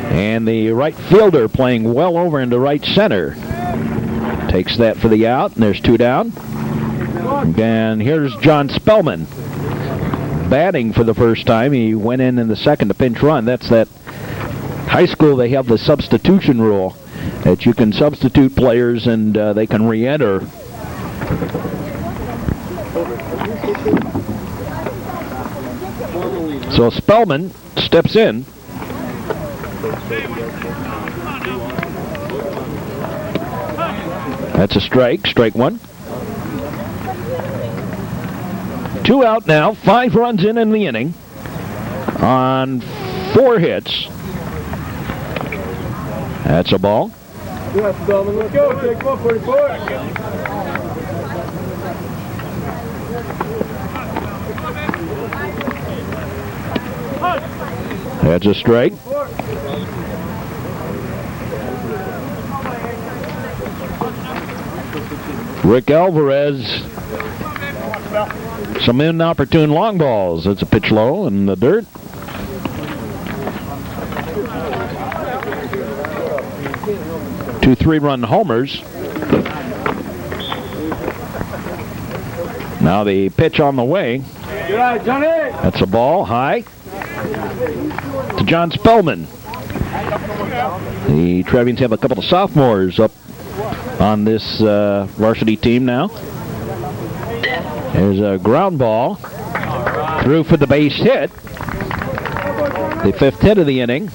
And the right fielder playing well over into right center takes that for the out, and there's 2 down. And here's John Spellman batting for the first time. He went in the second to pinch run. That's that high school, they have the substitution rule that you can substitute players and they can re-enter. So Spellman steps in. That's a strike, strike 1. 2 out now, 5 runs in the inning on 4 hits. That's a ball. Yeah, Spellman, let's go. Take 144. That's a strike. Rick Alvarez, some inopportune long balls. It's a pitch low in the dirt. Two 3-run homers. Now the pitch on the way. That's a ball high to John Spellman. The Trevians have a couple of sophomores up on this varsity team now. There's a ground ball through for the base hit. The 5th hit of the inning.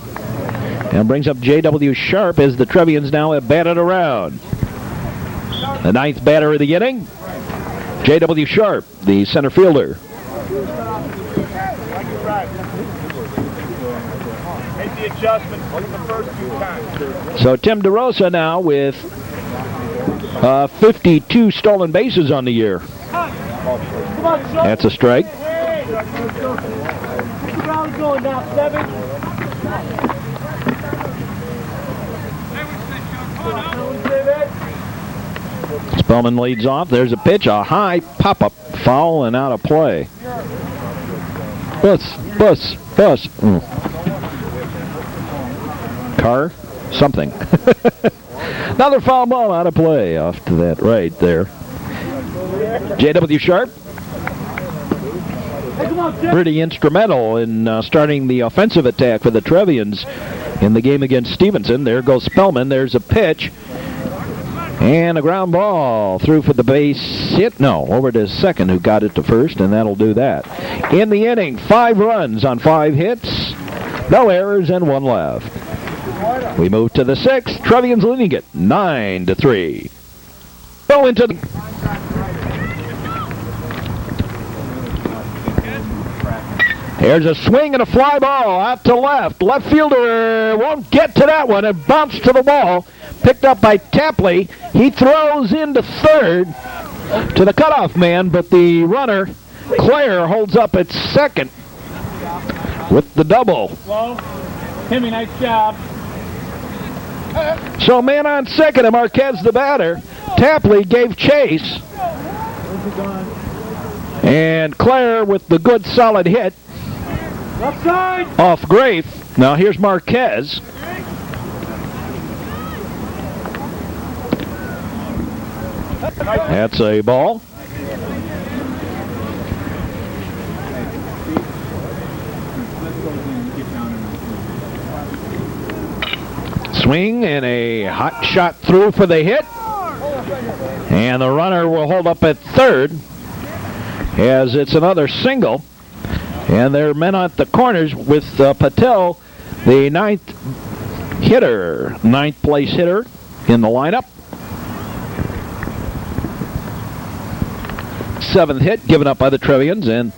And brings up J.W. Sharp as the Trevians now have batted around. The 9th batter of the inning, J.W. Sharp, the center fielder. So Tim DeRosa now with 52 stolen bases on the year. That's a strike. Spellman leads off. There's a pitch, a high pop-up, foul and out of play. Bus. Car? Something. Another foul ball out of play off to that right there. J.W. Sharp, pretty instrumental in starting the offensive attack for the Trevians in the game against Stevenson. There goes Spellman. There's a pitch. And a ground ball through for the base hit. No, over to second, who got it to first, and that'll do that. In the inning, 5 runs on 5 hits. No errors and 1 left. We move to the 6th. Trevians leading it 9-3. Go into the... Here's a swing and a fly ball out to left. Left fielder won't get to that one. It bounced to the wall. Picked up by Tapley. He throws into third to the cutoff man, but the runner, Claire, holds up at second. with the double. Well, Timmy, nice job. So man on second and Marquez the batter. Tapley gave chase. And Claire with the good solid hit Left side. off Grafe. Now here's Marquez. That's a ball. Swing and a hot shot through for the hit. And the runner will hold up at third as it's another single. And there are men at the corners with Patel, the ninth place hitter in the lineup. Seventh hit given up by the Trevians, and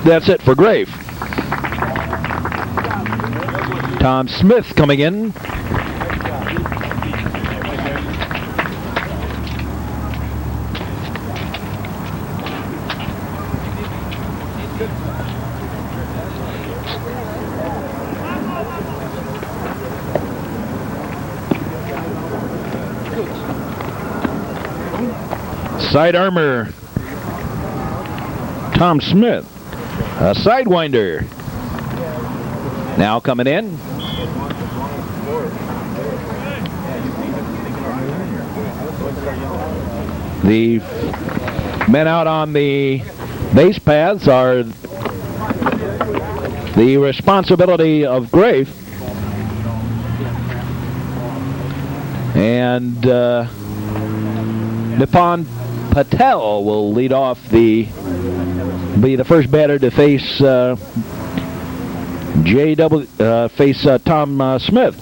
that's it for Grafe. Tom Smith coming in. Side armor, Tom Smith. A sidewinder. Now coming in. The men out on the base paths are the responsibility of Grafe. And Nippon Patel will lead off be the first batter to face Tom Smith.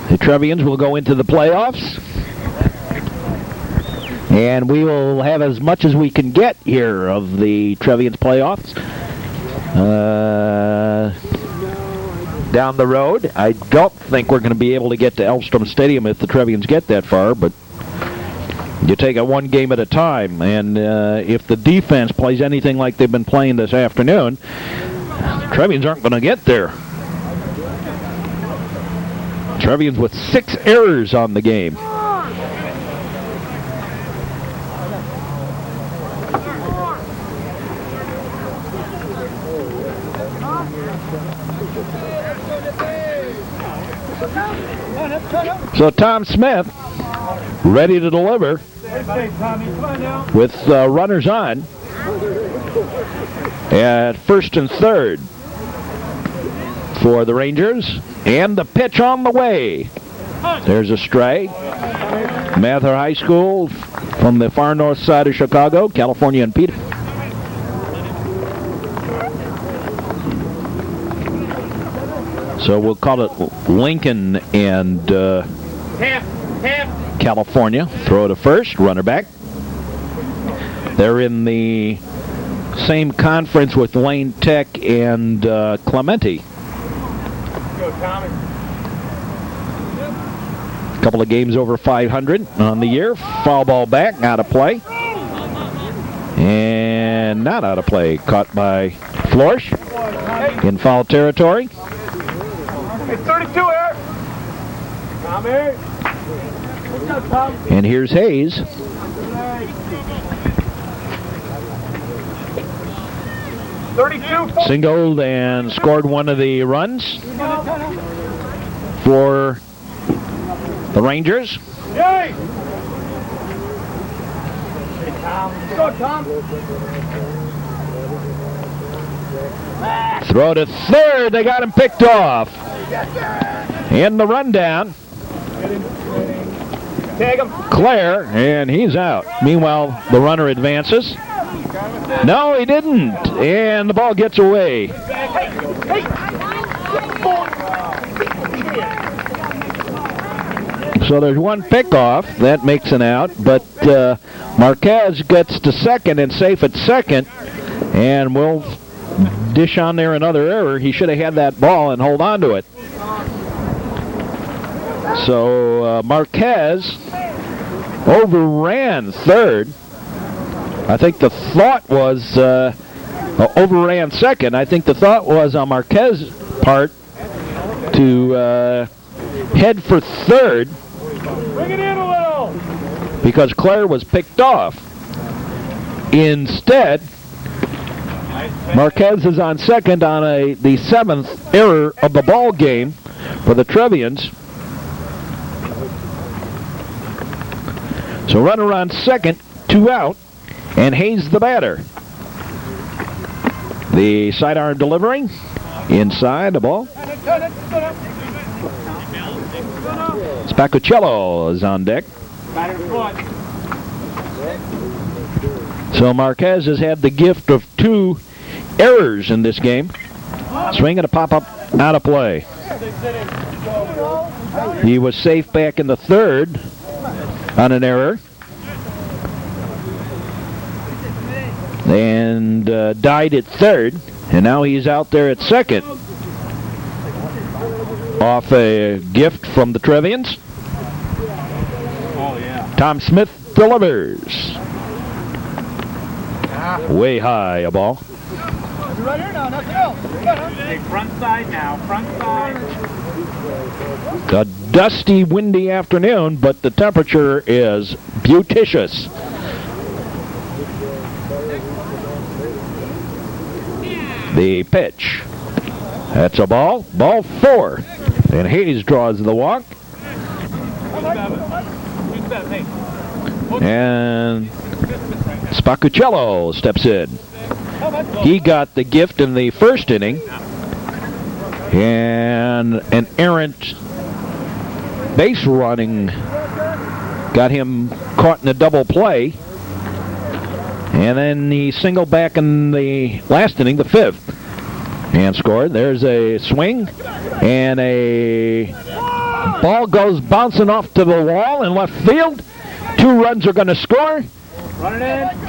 The Trevians will go into the playoffs, and we will have as much as we can get here of the Trevians playoffs down the road. I don't think we're going to be able to get to Elstrom Stadium if the Trevians get that far, but you take it one game at a time, and if the defense plays anything like they've been playing this afternoon, the Trevians aren't going to get there. Trevians with 6 errors on the game. So Tom Smith ready to deliver with runners on at first and third for the Rangers, and the pitch on the way. There's a stray. Mather High School from the far north side of Chicago, California and Peter. So we'll call it Lincoln and California. Throw to first, runner back. They're in the same conference with Lane Tech and Clemente. A couple of games over 500 on the year. Foul ball back, out of play. And not out of play. Caught by Florsch in foul territory. Hey, 32 here. Tommy. And here's Hayes. Singled and scored one of the runs for the Rangers. Yay! Go, Tom. Throw to third. They got him picked off. In the rundown. Tag him. Claire, and he's out. Meanwhile, the runner advances. No, he didn't. And the ball gets away. So there's one pickoff. That makes an out. But Marquez gets to second and safe at second. And we'll dish on there another error. He should have had that ball and hold on to it. So Marquez overran third. I think the thought was overran second. I think the thought was on Marquez's part to head for third. Bring it in a little. Because Claire was picked off. Instead, Marquez is on second on the 7th error of the ball game for the Trevians. So runner on second, 2 out, and Hayes the batter. The sidearm delivering inside the ball. Spacucello is on deck. So Marquez has had the gift of 2 errors in this game. Swing and a pop-up out of play. He was safe back in the 3rd on an error. And died at 3rd. And now he's out there at 2nd. Off a gift from the Trevians. Tom Smith delivers. Way high a ball. Right here now, nothing else. Hey, front side now, front side. A dusty, windy afternoon, but the temperature is beauticious. The pitch. That's a ball. Ball 4. And Hayes draws the walk. And Spacucello steps in. He got the gift in the 1st inning. And an errant base running got him caught in a double play. And then he singled back in the last inning, the 5th. And scored. There's a swing. And a ball goes bouncing off to the wall in left field. 2 runs are going to score.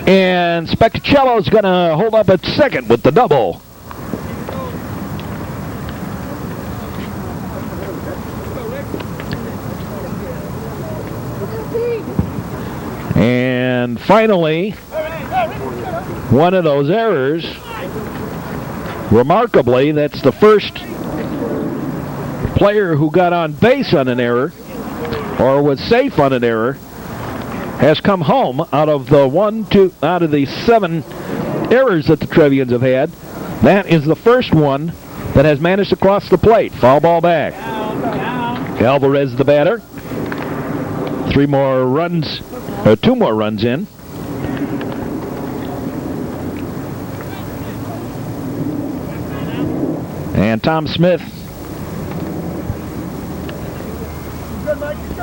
And Spacucello's going to hold up at 2nd with the double. And finally, one of those errors, remarkably, that's the first player who got on base on an error or was safe on an error has come home out of the 7 errors that the Trevians have had. That is the first one that has managed to cross the plate. Foul ball back. Alvarez the batter. 2 more runs in. And Tom Smith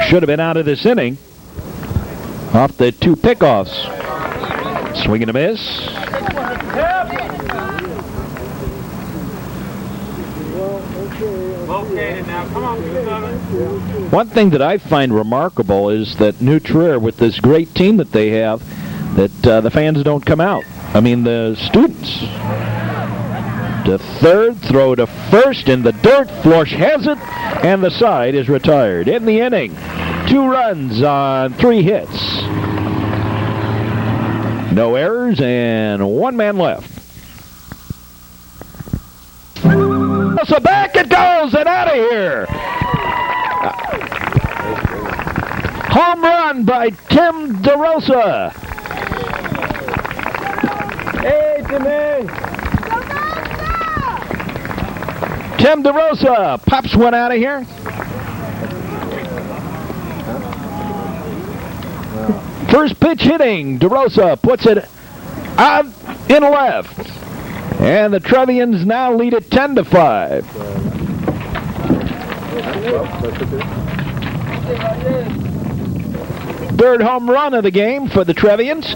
should have been out of this inning off the 2 pickoffs. Swing and a miss. One thing that I find remarkable is that New Trier, with this great team that they have, that the fans don't come out. I mean, the students. To 3rd, throw to 1st in the dirt. Florsch has it, and the side is retired. In the inning, 2 runs on 3 hits. No errors, and 1 man left. So back it goes, and out of here. Home run by Tim DeRosa. Hey, Timmy. Tim DeRosa pops one out of here. First pitch hitting. DeRosa puts it out in left. And the Trevians now lead it 10-5. Third home run of the game for the Trevians.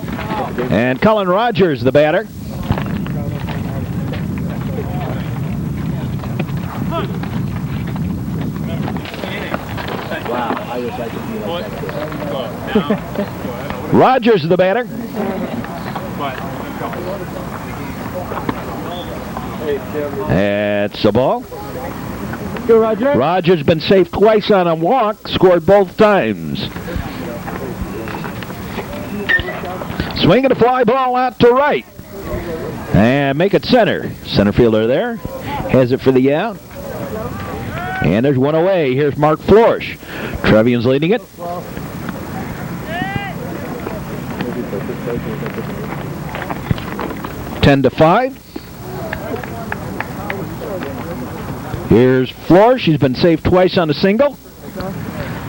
And Cullen Rogers, the batter. Rogers, the batter. That's a ball. Rogers been safe twice on a walk, scored both times. Swinging a fly ball out to right. And make it center. Center fielder there. Has it for the out. And there's one away. Here's Mark Florsch. Trevians leading it. Ten to 5. Here's Florsch. He's been saved twice on a single.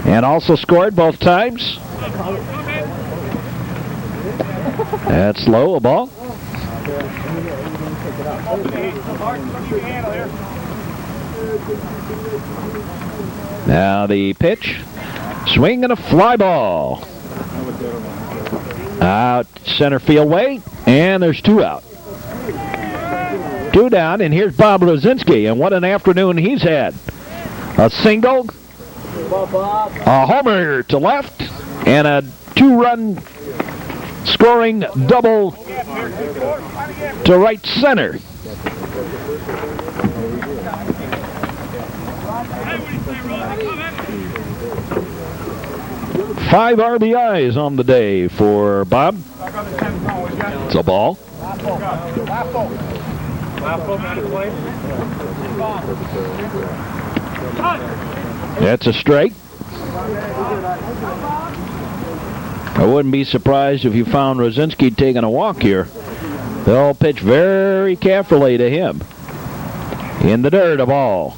And also scored both times. That's low, a ball. Now the pitch. Swing and a fly ball. Out center field way. And there's 2 out. 2 down, and here's Bob Rosinski, and what an afternoon he's had. A single, a homer to left, and a 2-run scoring double to right center. Five RBIs on the day for Bob. It's a ball. That's a strike. I wouldn't be surprised if you found Rosinski taking a walk here. They'll pitch very carefully to him. In the dirt, a ball.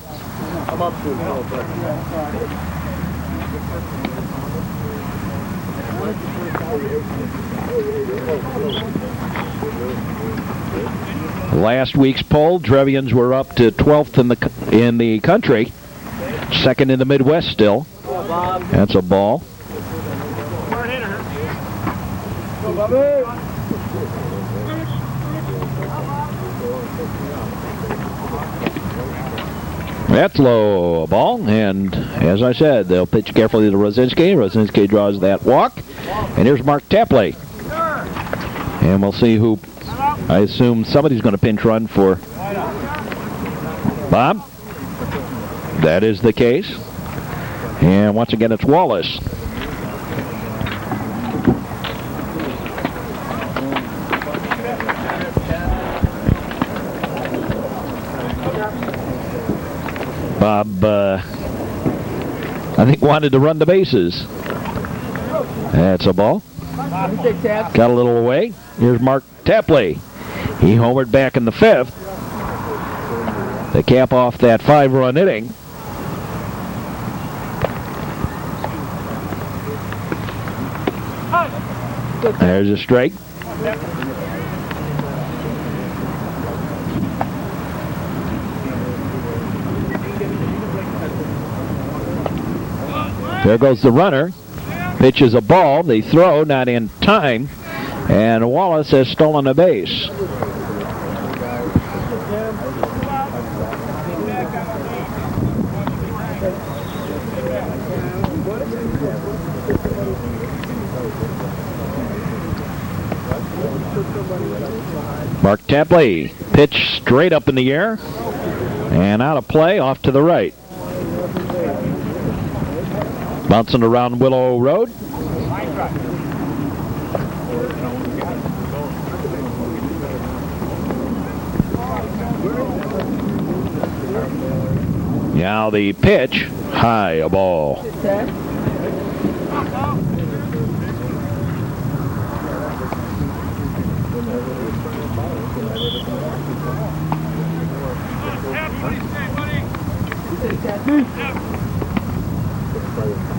Last week's poll, Trevians were up to 12th in the country, second in the Midwest still. That's a ball. That's low, a ball, and as I said, they'll pitch carefully to Rosinski. Rosinski draws that walk, and here's Mark Tapley. And we'll see who, I assume somebody's going to pinch run for Bob. That is the case. And once again, it's Wallace. Bob, I think, wanted to run the bases. That's a ball. Got a little away. Here's Mark Tapley. He homered back in the 5th to cap off that 5-run inning. There's a strike. There goes the runner. Pitch is a ball. They throw, not in time. And Wallace has stolen a base. Mark Tapley, pitch straight up in the air. And out of play, off to the right. Bouncing around Willow Road. Now the pitch, high, a ball.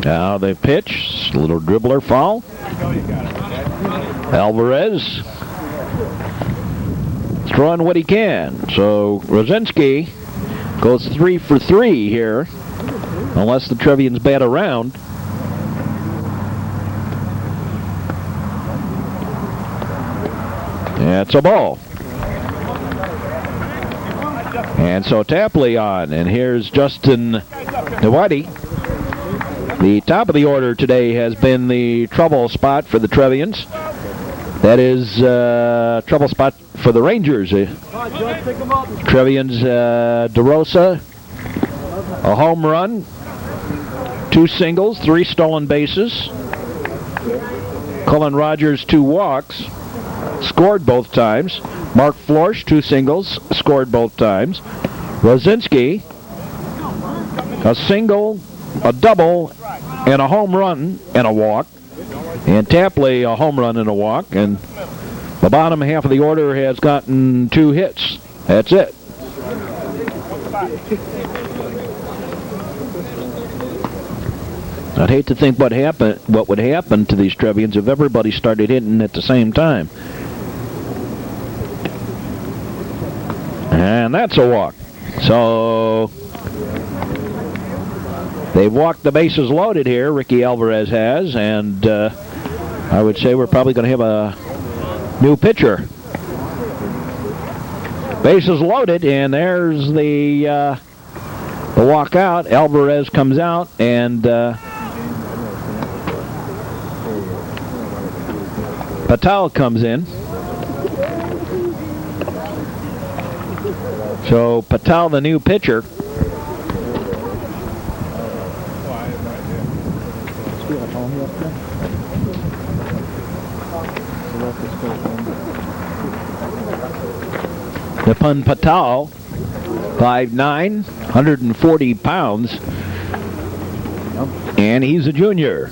Now the pitch, a little dribbler foul. Alvarez throwing what he can. So Rosinski goes 3 for 3 here, unless the Trevians bat around. That's a ball. And so Tapley on, and here's Justin DeWhitey. The top of the order today has been the trouble spot for the Trevians. That is trouble spot for the Rangers. Trevians, DeRosa, a home run, 2 singles, 3 stolen bases. Cullen Rogers, 2 walks. scored both times. Mark Florsch, 2 singles, scored both times. Rosinski, a single, a double, and a home run and a walk. And Tapley, a home run and a walk. And the bottom half of the order has gotten 2 hits. That's it. I'd hate to think what would happen to these Trevians if everybody started hitting at the same time. And that's a walk. So they've walked the bases loaded here, Ricky Alvarez has, and I would say we're probably going to have a new pitcher. Bases loaded, and there's the walk out. Alvarez comes out, and Patel comes in. So Patel, the new pitcher. Nipan Patel, 5'9", 140 pounds, and he's a junior.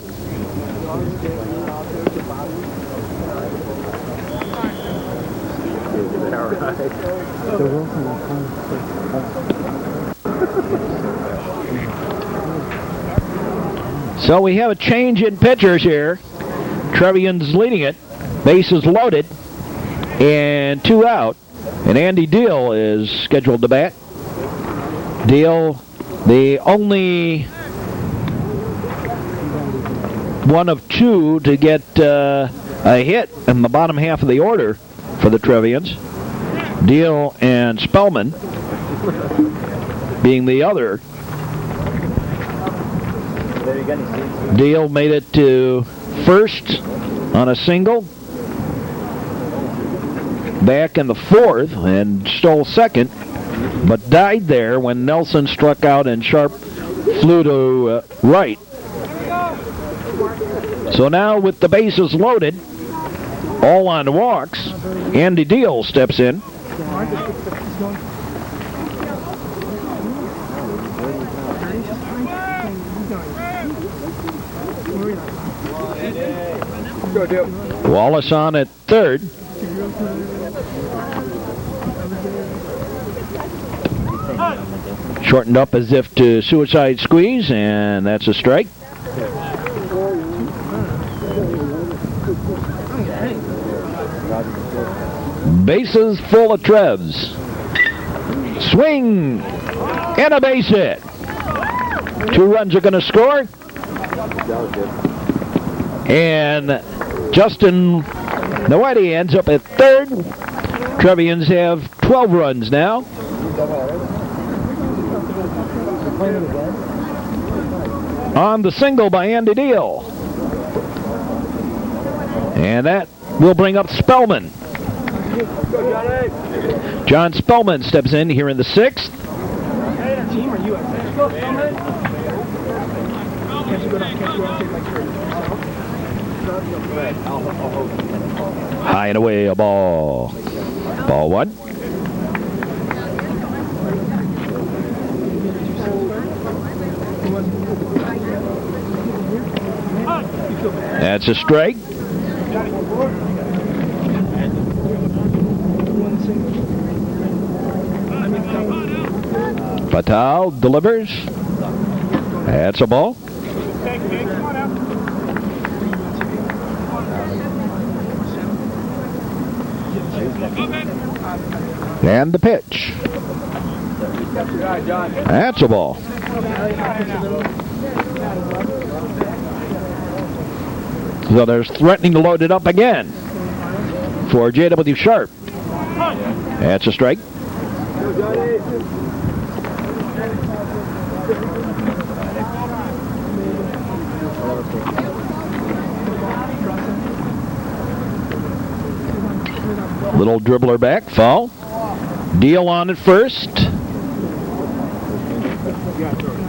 So we have a change in pitchers here. Trevians leading it, bases loaded, and 2 out. And Andy Deal is scheduled to bat. Deal, the only one of 2 to get a hit in the bottom half of the order for the Trevians. Deal and Spellman being the other. Deal made it to first on a single. Back in the 4th and stole second, but died there when Nelson struck out and Sharp flew to right. So now with the bases loaded, all on walks, Andy Deal steps in. Wallace on at third. Shortened up as if to suicide squeeze, and that's a strike. Bases full of Trevs. Swing and a base hit. 2 runs are going to score. And Justin Noetti ends up at third. Trevians have 12 runs now. On the single by Andy Deal. And that will bring up Spellman. John Spellman steps in here in the 6th. High and away, a ball. Ball 1. That's a strike. Patel delivers. That's a ball. And the pitch. That's a ball. So they're threatening to load it up again for J.W. Sharp. That's a strike. Little dribbler back, foul. Deal on at first.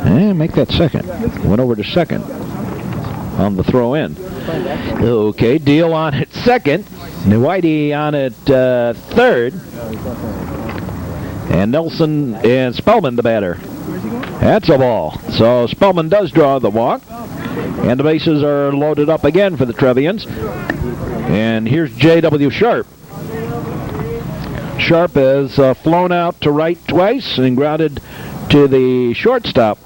And make that second. Went over to second on the throw in. Okay, Deal on at second. Whitey on at third. And Nelson and Spellman the batter. That's a ball. So Spellman does draw the walk. And the bases are loaded up again for the Trevians. And here's J.W. Sharp. Sharp has flown out to right twice and grounded to the shortstop.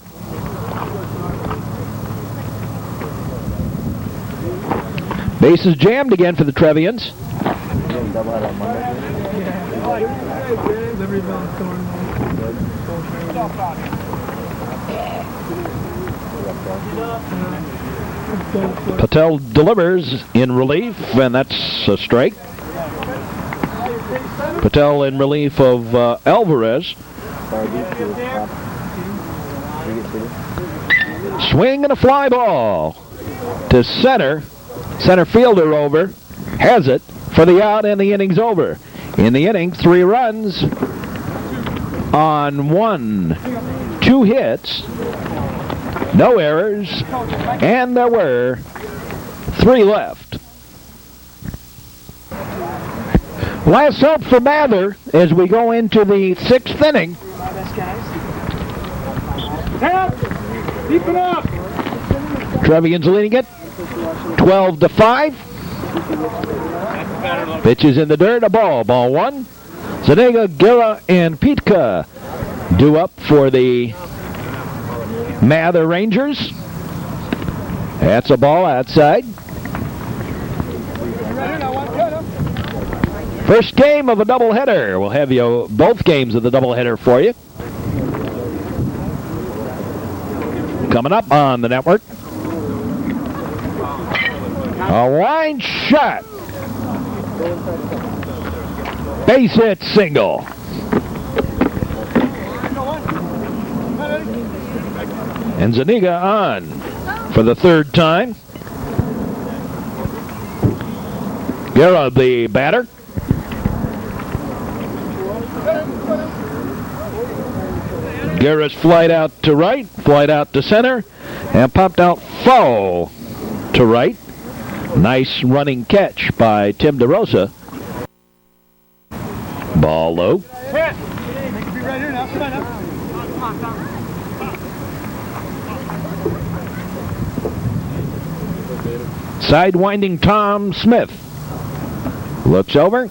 Bases jammed again for the Trevians. Patel delivers in relief, and that's a strike. Patel in relief of Alvarez. Swing and a fly ball to center. Center fielder over. Has it for the out, and the inning's over. In the inning, 3 runs on 2 hits. No errors, and there were 3 left. Last hope for Mather as we go into the 6th inning. Keep it up. Trevians leading it 12-5. Pitches in the dirt, a ball. Ball 1. Zuniga, Guerra, and Pitka due up for the Mather Rangers. That's a ball outside. First game of a doubleheader. We'll have you both games of the doubleheader for you. Coming up on the network. A line shot. Base hit single. And Zuniga on for the 3rd time. Guerra the batter. Guerra's flied out to right, flied out to center, and popped out foul to right. Nice running catch by Tim DeRosa. Ball low. Sidewinding Tom Smith. Looks over,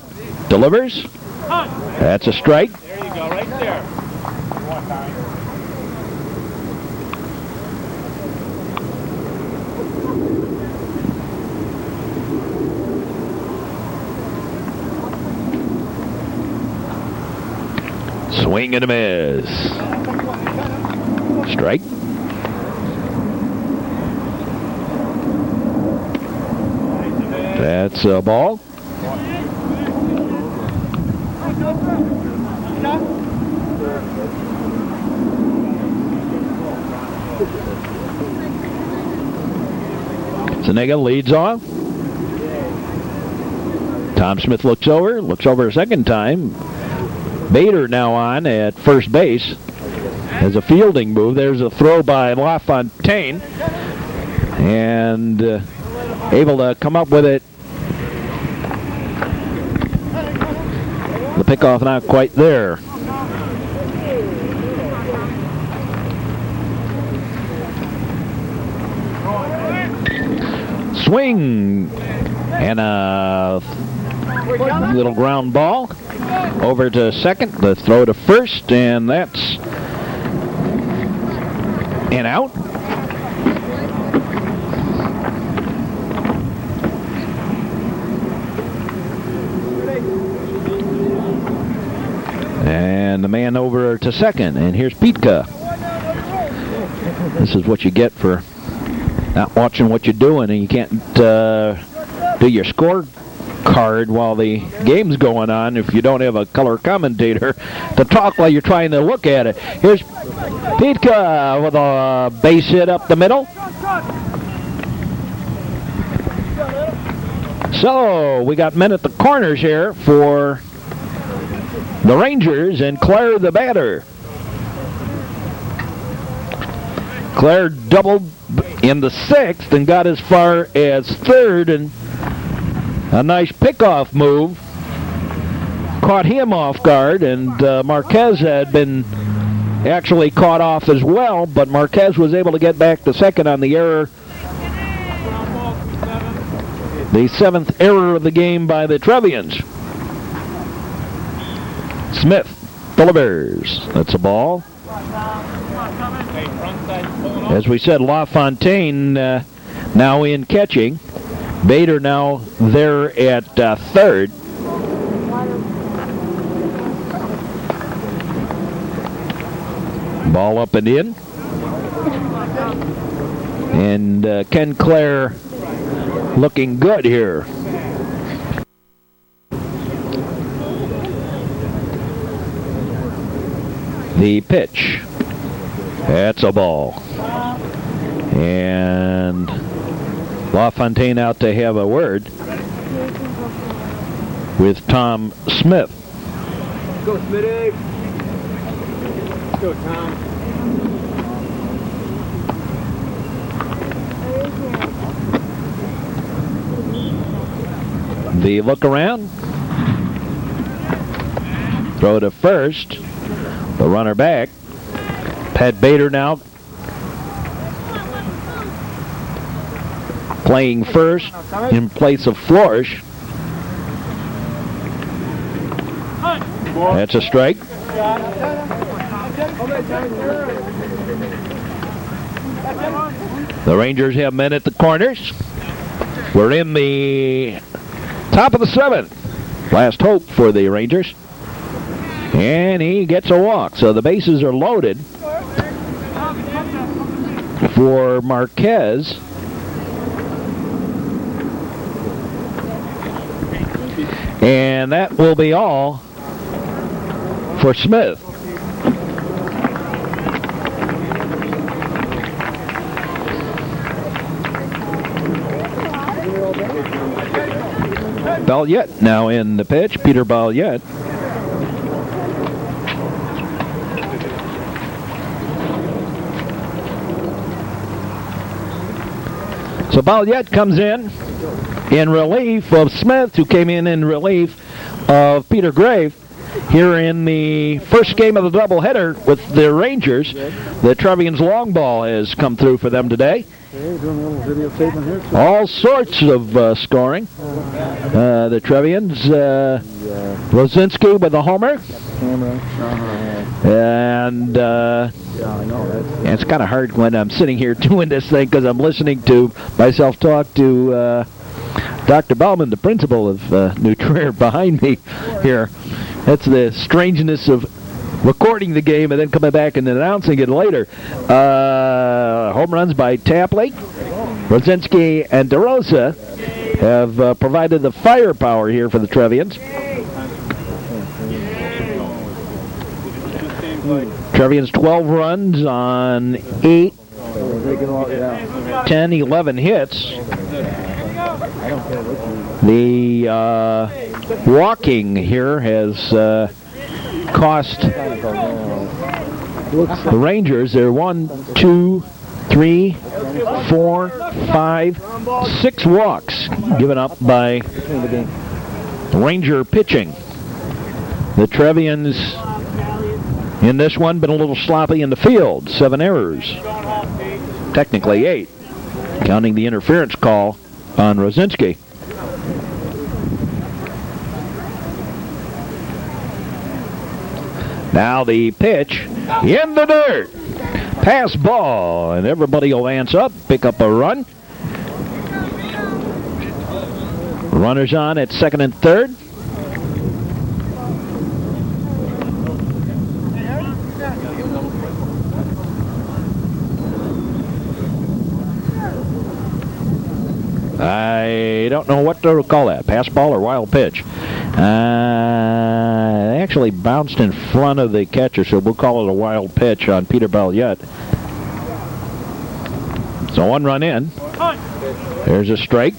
delivers. That's a strike. There you go, right there. Swing and a miss. Strike. That's a ball. Zuniga leads off. Tom Smith looks over a second time. Bader now on at first base as a fielding move. There's a throw by LaFontaine, and able to come up with it. The pickoff not quite there. Swing and a little ground ball over to second. The throw to first, and that's an out. And the man over to second, and here's Pitka. This is what you get for not watching what you're doing, and you can't do your score card while the game's going on if you don't have a color commentator to talk while you're trying to look at it. Here's Pitka with a base hit up the middle. So we got men at the corners here for the Rangers, and Claire the batter. Claire doubled in the 6th and got as far as 3rd, and A nice pickoff move caught him off guard, and Marquez had been actually caught off as well, but Marquez was able to get back to second on the error. The 7th error of the game by the Trevians. Smith delivers. That's a ball. As we said, LaFontaine now in catching. Bader now there at third. Ball up and in. And Ken Clare looking good here. The pitch. That's a ball. And LaFontaine out to have a word with Tom Smith. Go, Smitty. Go, Tom. The look around. Throw to first. The runner back. Pat Bader now playing first in place of Flourish. That's a strike. The Rangers have men at the corners. We're in the top of the 7th. Last hope for the Rangers. And he gets a walk. So the bases are loaded for Marquez. And that will be all for Smith. Balliet now in the pitch. Peter Balliet. So Balliet comes in relief of Smith, who came in relief of Peter Grave. Here in the first game of the doubleheader with the Rangers, the Trevians long ball has come through for them today. All sorts of scoring. The Trevians, Rosinski with a homer. And it's kind of hard when I'm sitting here doing this thing because I'm listening to myself talk to Dr. Bauman, the principal of New Trier, behind me here. That's the strangeness of recording the game and then coming back and announcing it later. Home runs by Tapley. Rosinski and DeRosa have provided the firepower here for the Trevians. Trevians 12 runs on 8, 10, 11 hits. The walking here has cost the Rangers. They're 1, 2, 3, 4, 5, 6 walks given up by Ranger pitching. The Trevians in this one been a little sloppy in the field. 7 errors. Technically 8, counting the interference call on Rosinski. Now the pitch in the dirt. Pass ball, and everybody will answer up, pick up a run. Runners on at second and third. I don't know what to call that, pass ball or wild pitch. It actually bounced in front of the catcher, so we'll call it a wild pitch on Peter Balliet. So 1 run in. There's a strike.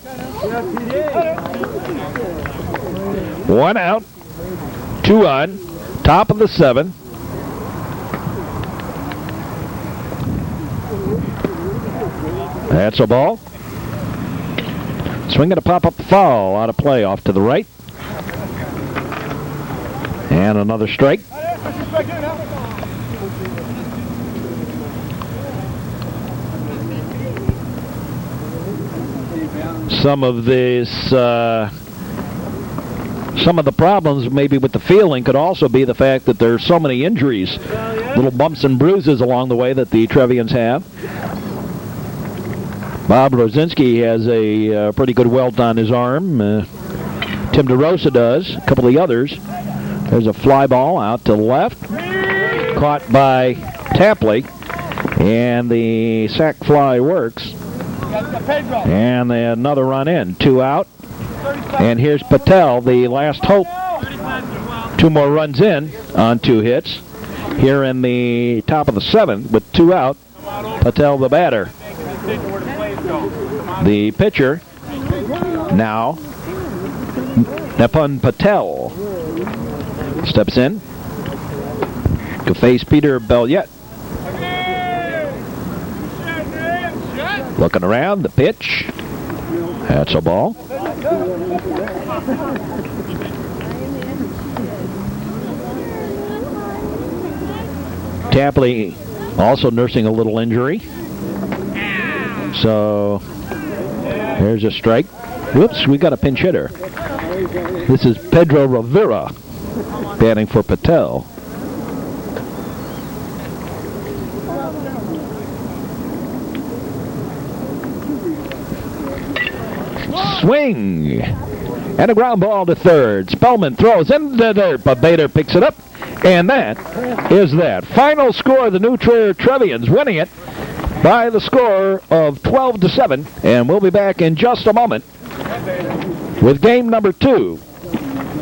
1 out. 2 on. Top of the 7th. That's a ball. Swinging a pop-up foul, out of play, off to the right. And another strike. Some of the problems maybe with the fielding could also be the fact that there's so many injuries, little bumps and bruises along the way that the Trevians have. Bob Rosinski has a pretty good welt on his arm. Tim DeRosa does. A couple of the others. There's a fly ball out to the left. Caught by Tapley. And the sac fly works. And another run in. 2 out. And here's Patel, the last hope. 2 more runs in on 2 hits. Here in the top of the 7th with 2 out. Patel the batter. The pitcher now, Nepun Patel, steps in to face Peter Belliette. Looking around, the pitch. That's a ball. Tapley also nursing a little injury. So there's a strike. Whoops, we got a pinch hitter. This is Pedro Rivera batting for Patel. Swing! And a ground ball to third. Spellman throws in the dirt, but Bader picks it up. And that is that. Final score, the new Trier Trevians winning it by the score of 12-7. And we'll be back in just a moment with game number 2.